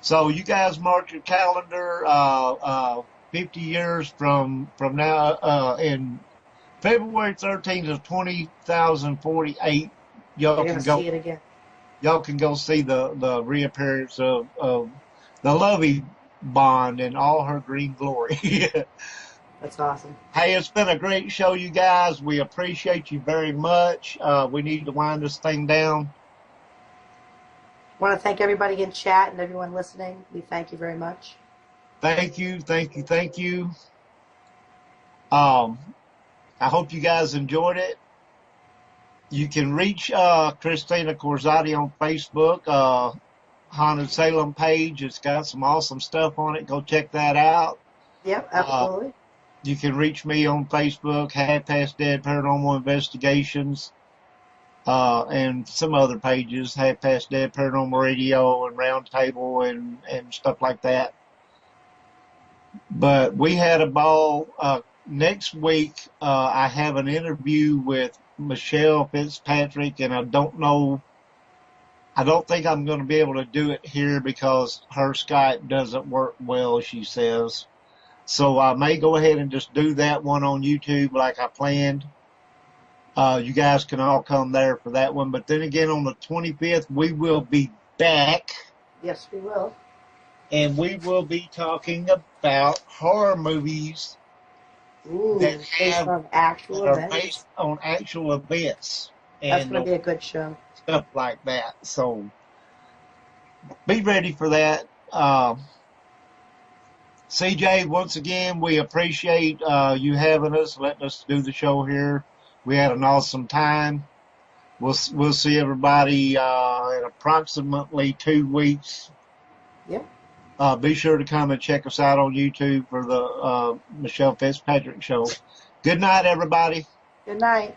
So you guys mark your calendar 50 years from now, in February 13th of 2048, y'all can go see it again. Y'all can go see the reappearance of the Lovey Bond in all her green glory. That's awesome. Hey, it's been a great show, you guys. We appreciate you very much. We need to wind this thing down. I want to thank everybody in chat and everyone listening. We thank you very much. Thank you. I hope you guys enjoyed it. You can reach Christina Corzati on Facebook, Haunted Salem page. It's got some awesome stuff on it. Go check that out. Yep, absolutely. You can reach me on Facebook, Half Past Dead Paranormal Investigations, and some other pages, Half Past Dead Paranormal Radio and Roundtable and stuff like that. But we had a ball. Next week, I have an interview with Michelle Fitzpatrick, and I don't think I'm going to be able to do it here because her Skype doesn't work well, she says. So I may go ahead and just do that one on YouTube like I planned. You guys can all come there for that one. But then again, on the 25th, we will be back. Yes, we will. And we will be talking about horror movies that based on actual are events. based on actual events. That's And going to be a good show. stuff like that. So be ready for that. CJ, once again, we appreciate you having us, letting us do the show here. We had an awesome time. We'll see everybody in approximately 2 weeks. Yep. Be sure to come and check us out on YouTube for the Michelle Fitzpatrick Show. Good night, everybody. Good night.